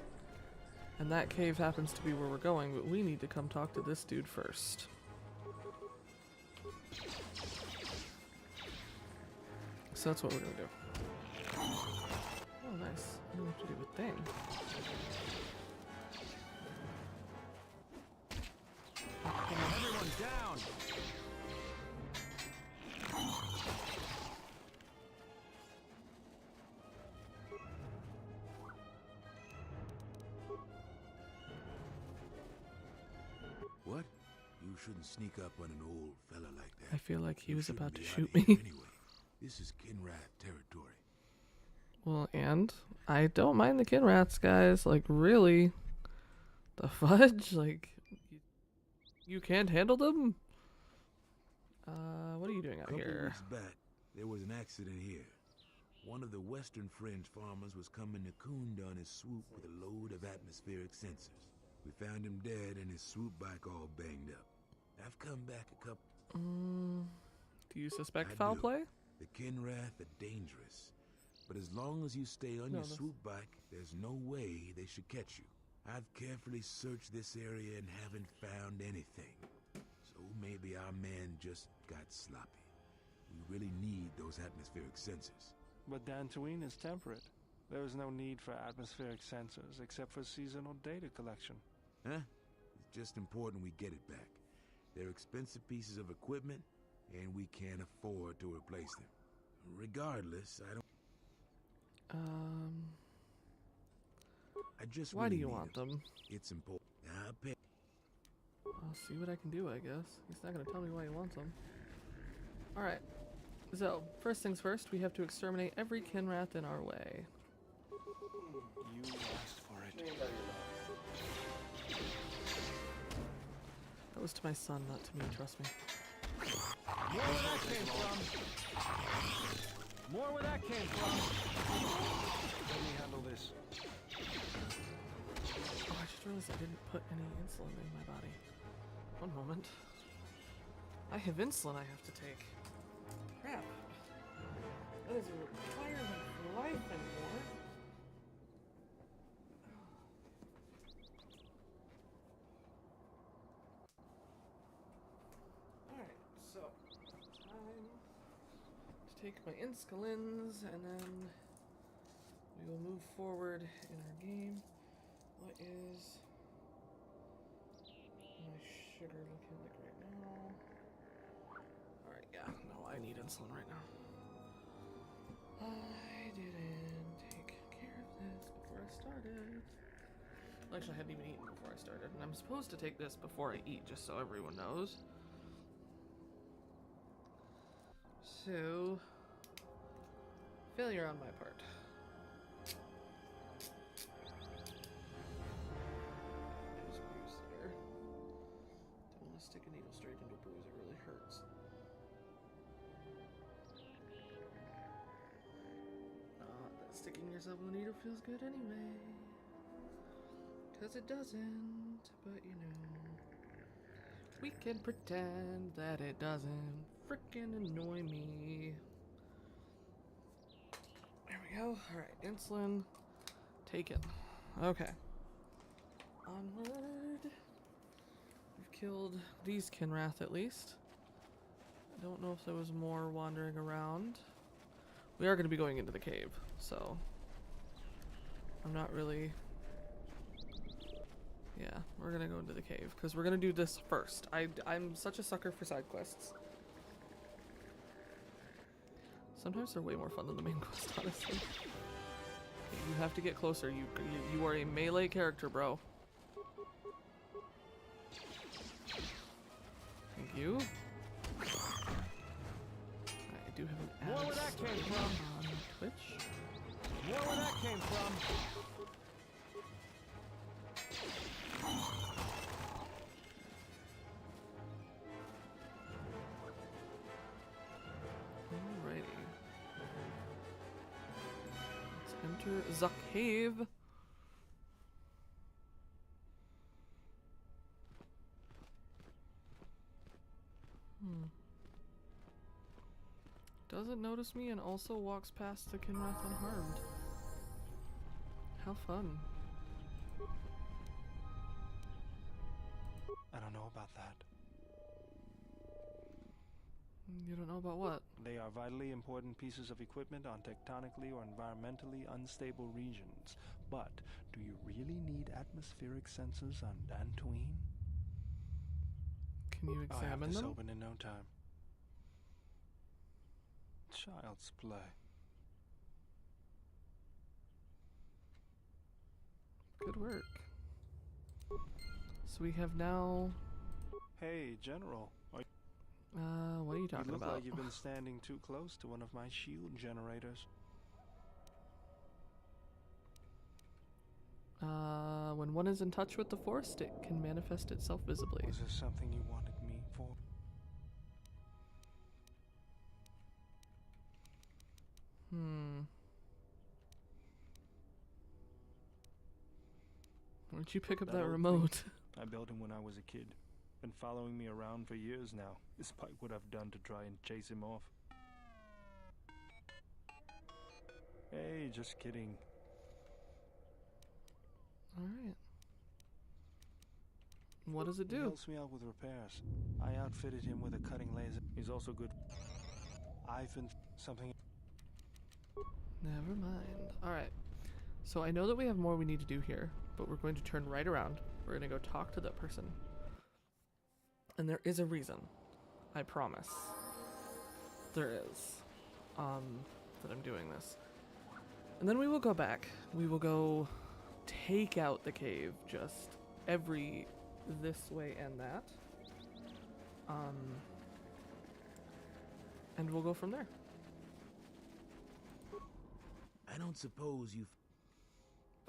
And that cave happens to be where we're going, but we need to come talk to this dude first. So that's what we're gonna do. Oh, nice. I don't have to do a thing. Everyone down! What? You shouldn't sneak up on an old fella like that. I feel like he You was about shouldn't to be out shoot here me. Anyway, this is Kinrath territory. Well, and I don't mind the kin rats, guys. Like, really? The fudge? Like, you can't handle them? What are you doing out A couple here? weeks back, there was an accident here. One of the Western Fringe farmers was coming to Kunda on his swoop with a load of atmospheric sensors. We found him dead and his swoop bike all banged up. I've come back a couple... Do you suspect I foul do. play? The Kinrath are dangerous. But as long as you stay on your swoop bike, there's no way they should catch you. I've carefully searched this area and haven't found anything. So maybe our man just got sloppy. We really need those atmospheric sensors. But Dantooine is temperate. There is no need for atmospheric sensors except for seasonal data collection. Huh? It's just important we get it back. They're expensive pieces of equipment, and we can't afford to replace them. Regardless, I don't... I just Why really do you need want them? It's important. I'll pay. I'll see what I can do, I guess. He's not gonna tell me why he wants them. Alright. So, first things first, we have to exterminate every kinrath in our way. You asked for it. That was to my son, not to me, trust me. More where that came from. More where that came from. Let me handle this. Oh, I just realized I didn't put any insulin in my body. One moment. I have insulin I have to take. Crap. That is a requirement for life anymore. Alright, so time to take my insulins and then we will move forward in our game. What is my sugar looking like right now? Alright, yeah, no, I need insulin right now. I didn't take care of this before I started. Well, actually, I hadn't even eaten before I started, and I'm supposed to take this before I eat, just so everyone knows. So, failure on my part. There's a bruise there. Don't want to stick a needle straight into a bruise, it really hurts. Sticking yourself in the needle feels good anyway. 'Cause it doesn't, but you know. We can pretend that it doesn't frickin' annoy me. There we go. Alright, insulin taken. Okay. Onward. We've killed these Kinrath at least. I don't know if there was more wandering around. We are going to be going into the cave, so I'm not really... Yeah, we're going to go into the cave, because we're going to do this first. I'm such a sucker for side quests. Sometimes they're way more fun than the main quest, honestly. You have to get closer. You are a melee character, bro. Thank you. I do have an ad More where that came from. On Twitch. More where that came from. Alrighty. Let's enter the cave. Doesn't notice me and also walks past the Kinrath unharmed. How fun. I don't know about that. You don't know about what? They are vitally important pieces of equipment on tectonically or environmentally unstable regions. But do you really need atmospheric sensors on Dantooine? Can you I'll have examine this them? open in no time. Child's play. Good work. So we have now... Hey, General. What are you talking You look about? like you've been standing too close to one of my shield generators. When one is in touch with the Force, it can manifest itself visibly. Was there something you wanted me for? Where'd you pick up That that old remote? thing, I built him when I was a kid. Been following me around for years now, despite what I've done to try and chase him off. Hey, just kidding. Alright. What does it He do? helps me out with repairs. I outfitted him with a cutting laser. He's also good. I've been something. Never mind. Alright. So I know that we have more we need to do here, but we're going to turn right around. We're going to go talk to that person. And there is a reason. I promise. There is. That I'm doing this. And then we will go back. We will go take out the cave, just every this way and that. And we'll go from there. I don't suppose you've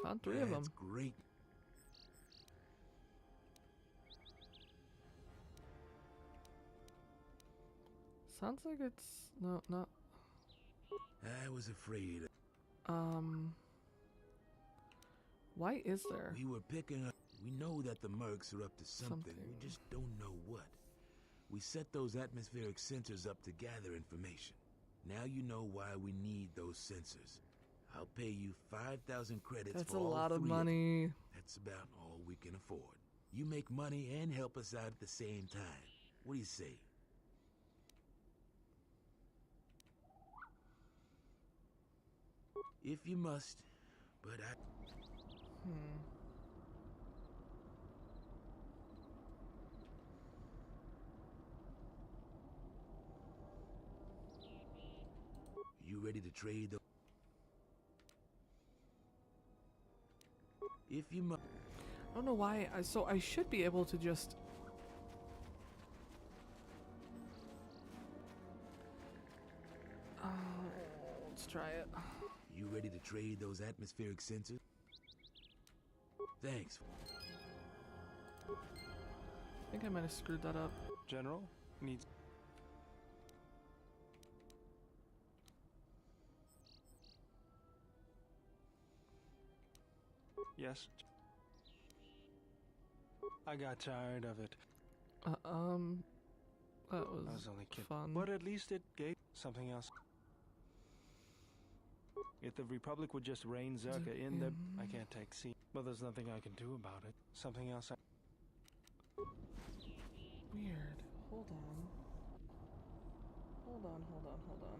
found 3 of them. That's great. Sounds like it's no, not. I was afraid. Why is there? We were picking up. We know that the mercs are up to something. We just don't know what. We set those atmospheric sensors up to gather information. Now you know why we need those sensors. I'll pay you 5,000 credits That's for a all lot of 3 money. them. That's about all we can afford. You make money and help us out at the same time. What do you say? If you must, but I... You ready to trade the... If you must... I don't know why. So I should be able to just... let's try it. You ready to trade those atmospheric sensors? Thanks. I think I might have screwed that up. General needs. Yes. I got tired of it. That was I was only kidding. fun. But at least it gave something else. If the Republic would just rein Zerka in, there, I can't take C. But there's nothing I can do about it. Something else. Weird. Hold on. Hold on, hold on, hold on.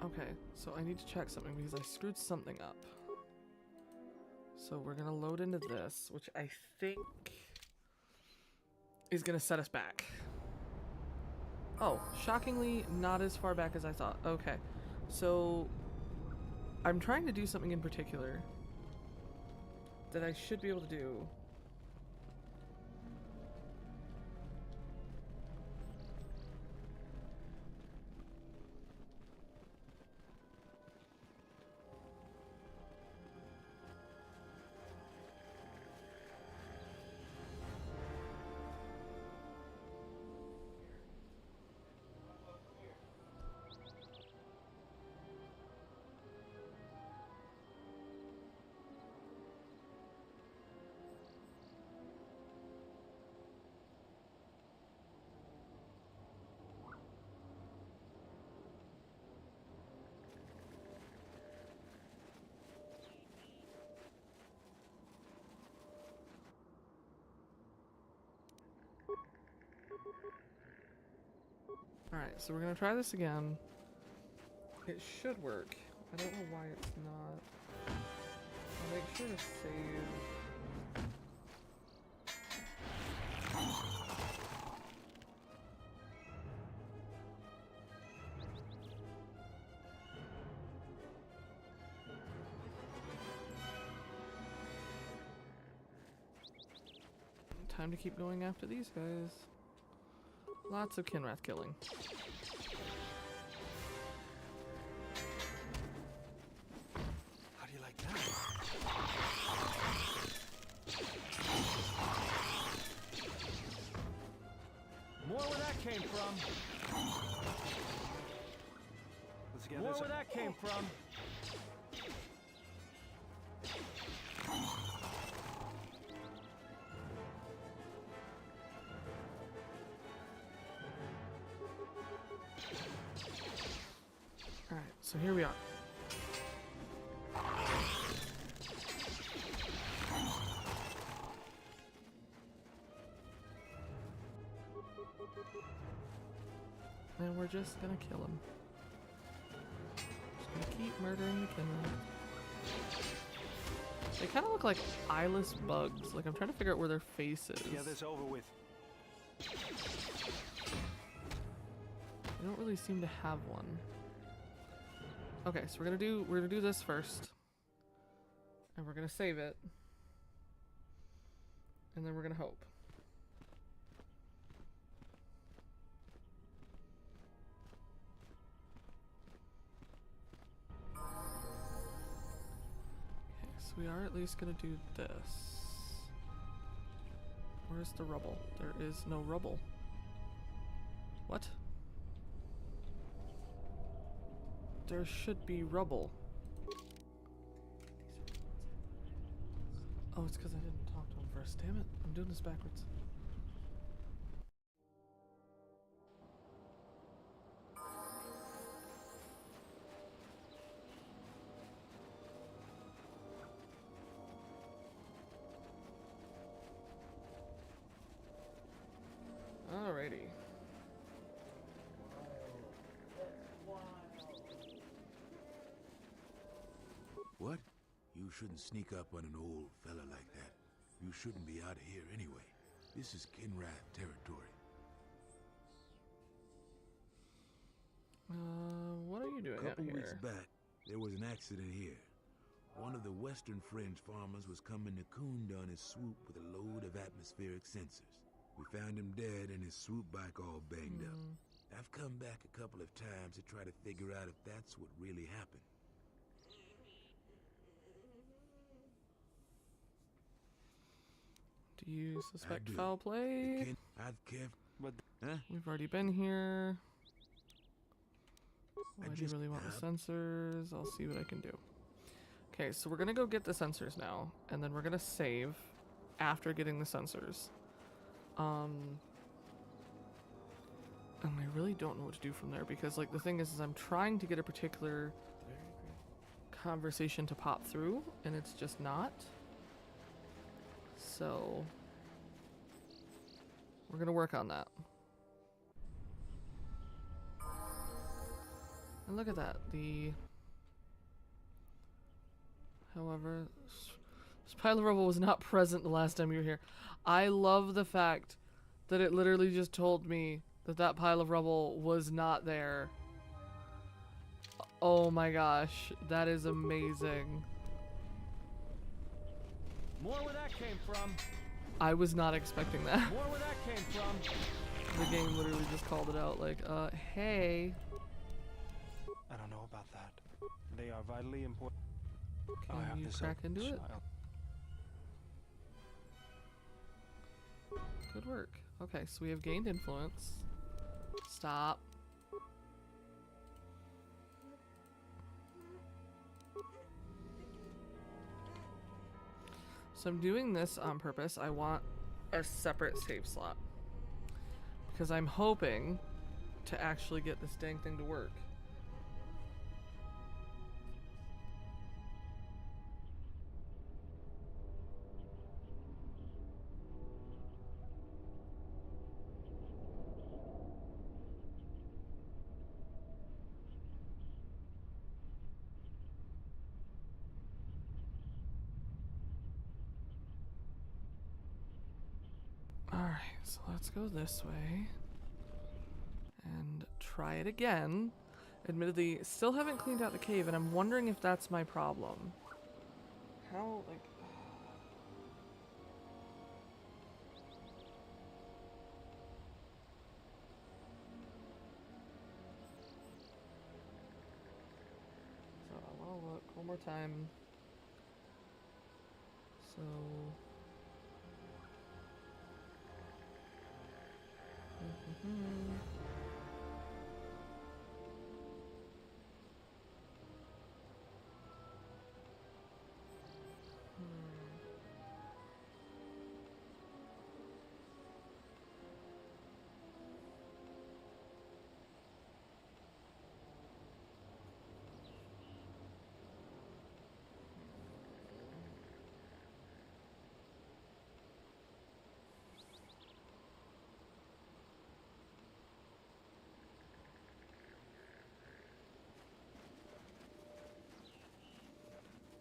Okay, so I need to check something because I screwed something up. So we're gonna load into this, which I think is gonna set us back. Oh, shockingly not as far back as I thought. Okay, so I'm trying to do something in particular that I should be able to do. Alright, so we're gonna try this again. It should work. I don't know why it's not. I'll make sure to save. Time to keep going after these guys. Lots of Kinrath killing. How do you like that? More where that came from. Let's get More this. where that came from. Alright, so here we are. And we're just gonna kill him. Just gonna keep murdering the Kinrath. They kind of look like eyeless bugs. Like, I'm trying to figure out where their face is. Get this over with. They don't really seem to have one. Okay, so we're gonna do this first. And we're gonna save it. And then we're gonna hope. Okay, so we are at least gonna do this. Where's the rubble? There is no rubble. What? There should be rubble. Oh, it's because I didn't talk to him first. Damn it. I'm doing this backwards. Alrighty. What? You shouldn't sneak up on an old fella like that. You shouldn't be out here anyway. This is Kinrath territory. What are you doing A couple out weeks here? back, there was an accident here. One of the western fringe farmers was coming to Kunda on his swoop with a load of atmospheric sensors. We found him dead and his swoop bike all banged up. I've come back a couple of times to try to figure out if that's what really happened. Do you suspect do. foul play? I've kept... Huh? We've already been here. Why do you just really want the sensors? I'll see what I can do. Okay, so we're gonna go get the sensors now, and then we're gonna save after getting the sensors. And I really don't know what to do from there because, like, the thing is I'm trying to get a particular conversation to pop through, and it's just not. So we're gonna work on that. And look at that. However, this pile of rubble was not present the last time you were here. I love the fact that it literally just told me that that pile of rubble was not there. Oh my gosh, that is amazing. More where that came from. I was not expecting that. More where that came from. The game literally just called it out like, hey. I don't know about that. They are vitally important. Can you crack into it? Good work. Okay, so we have gained influence. Stop. So I'm doing this on purpose. I want a separate save slot. Because I'm hoping to actually get this dang thing to work. Alright, so let's go this way. And try it again. Admittedly, still haven't cleaned out the cave, and I'm wondering if that's my problem. How, like... So, I want to look one more time. So...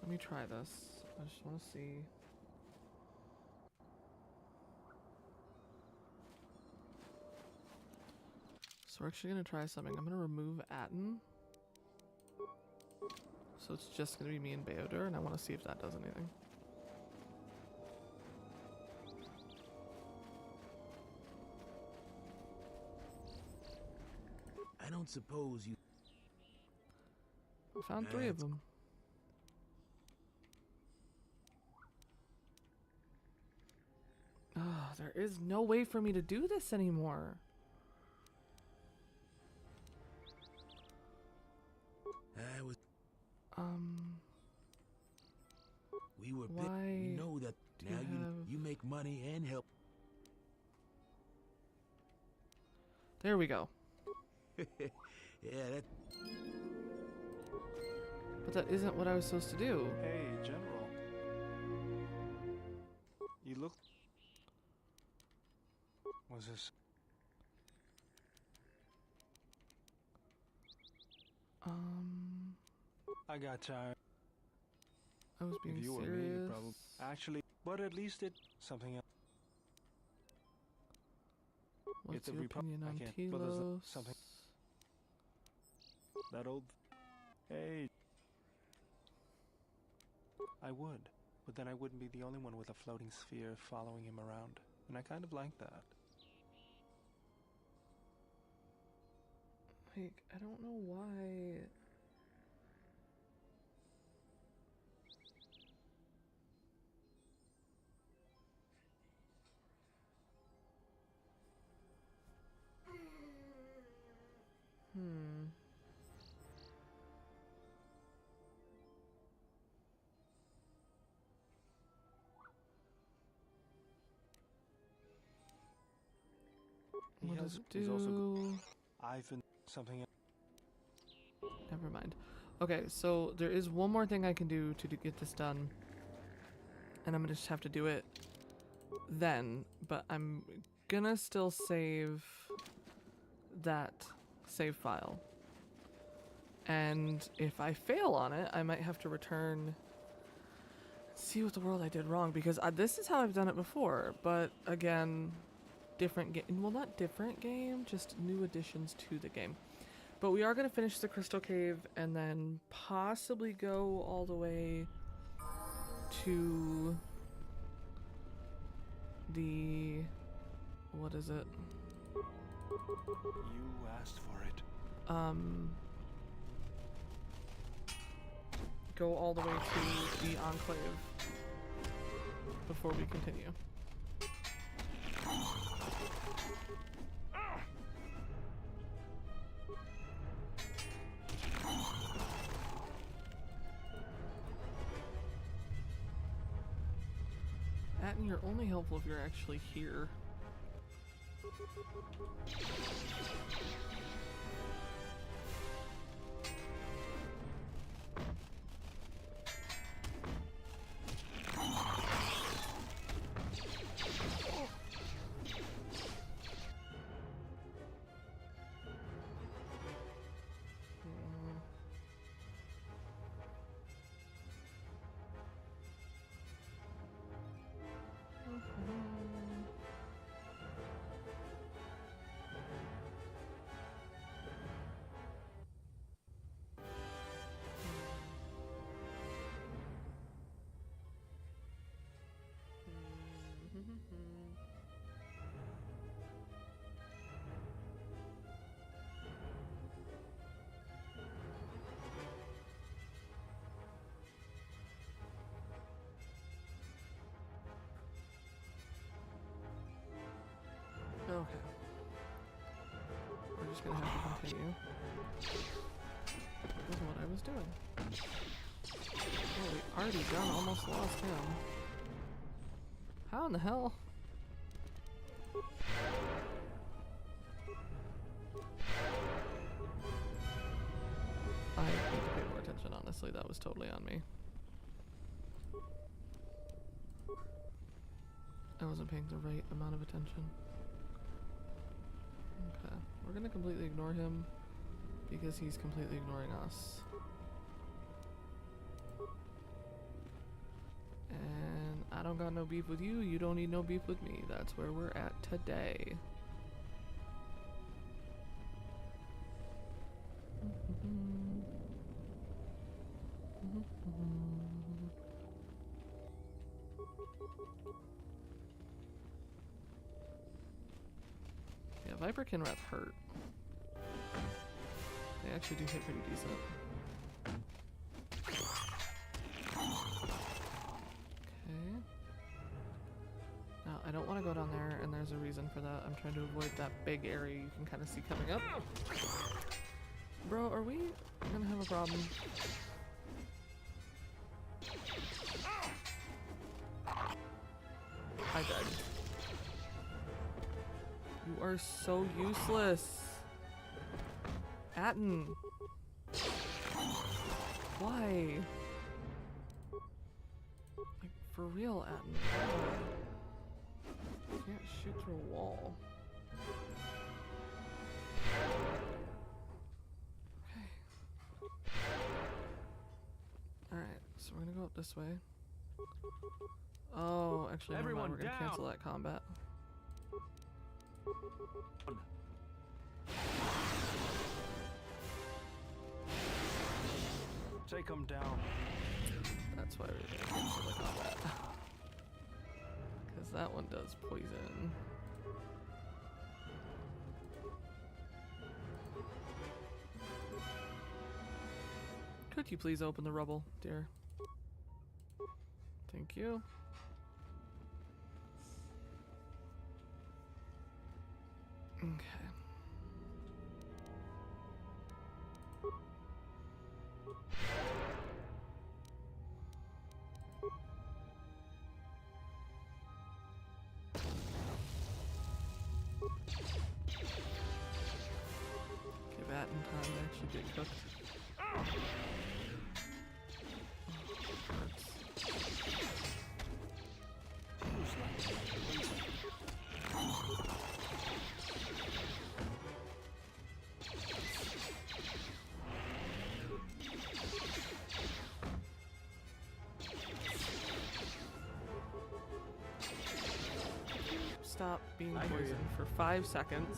Let me try this. I just want to see. So we're actually going to try something. I'm going to remove Atten. So it's just going to be me and Beodur, and I want to see if that does anything. I don't suppose you... I found 3 of them. Oh, there is no way for me to do this anymore. I was... We were bit. Why We know that now you make money and help. There we go. Yeah, that... But that isn't what I was supposed to do. Hey, General. You look... Was this... I got tired. I was being if you serious. Were me, probably. Actually, but at least it... Something else. What's your opinion on Telos? Something... That old... Hey... I would, but then I wouldn't be the only one with a floating sphere following him around, and I kind of like that. Like, I don't know why... What does it do? Also I've been something else. Never mind. Okay, so there is one more thing I can do to get this done. And I'm gonna just have to do it then. But I'm gonna still save that save file. And if I fail on it, I might have to return... See what the world I did wrong. Because this is how I've done it before. But again... different game, well, not different game, just new additions to the game. But we are going to finish the Crystal Cave and then possibly go all the way to the, what is it? You asked for it. Go all the way to the Enclave before we continue. Atten, you're only helpful if you're actually here. Okay. We're just gonna have to continue. That was what I was doing. Oh, we already done almost lost him. How in the hell? I need to pay more attention, honestly. That was totally on me. I wasn't paying the right amount of attention. Okay, we're gonna completely ignore him because he's completely ignoring us. And I don't got no beef with you, you don't need no beef with me. That's where we're at today. Yeah, Viperkin rats hurt. They actually do hit pretty decent. Okay. Now, I don't want to go down there, and there's a reason for that. I'm trying to avoid that big area you can kind of see coming up. Bro, are we gonna have a problem? I died. You are so useless. Atten. Why? Like, for real, Atten. Why? You can't shoot through a wall. Okay. Alright, so we're gonna go up this way. Oh, actually, never mind. We're gonna cancel that combat. Take him down. That's why we're gonna cancel the combat. Because that one does poison. Could you please open the rubble, dear? Thank you. Okay. Give that in time to actually get cooked. Stop being poisoned for 5 seconds.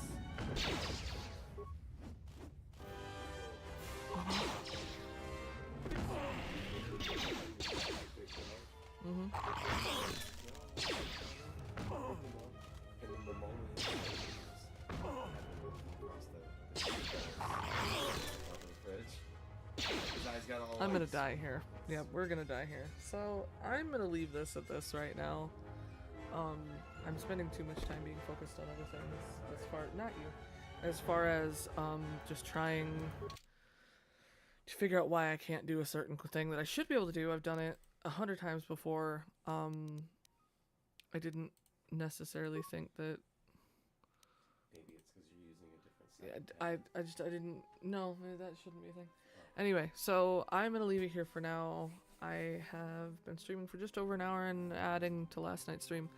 I'm gonna die here. Yeah, we're gonna die here. So I'm gonna leave this at this right now. I'm spending too much time being focused on other things as far, not you, as far as just trying to figure out why I can't do a certain thing that I should be able to do. I've done it 100 times before. I didn't necessarily think that. Maybe it's because you're using a different set. I didn't. No, that shouldn't be a thing. Anyway, so I'm gonna leave it here for now. I have been streaming for just over an hour and adding to last night's stream.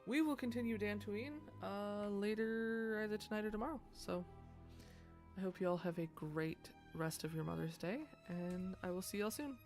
We will continue Dantooine later, either tonight or tomorrow. So I hope you all have a great rest of your Mother's Day, and I will see y'all soon.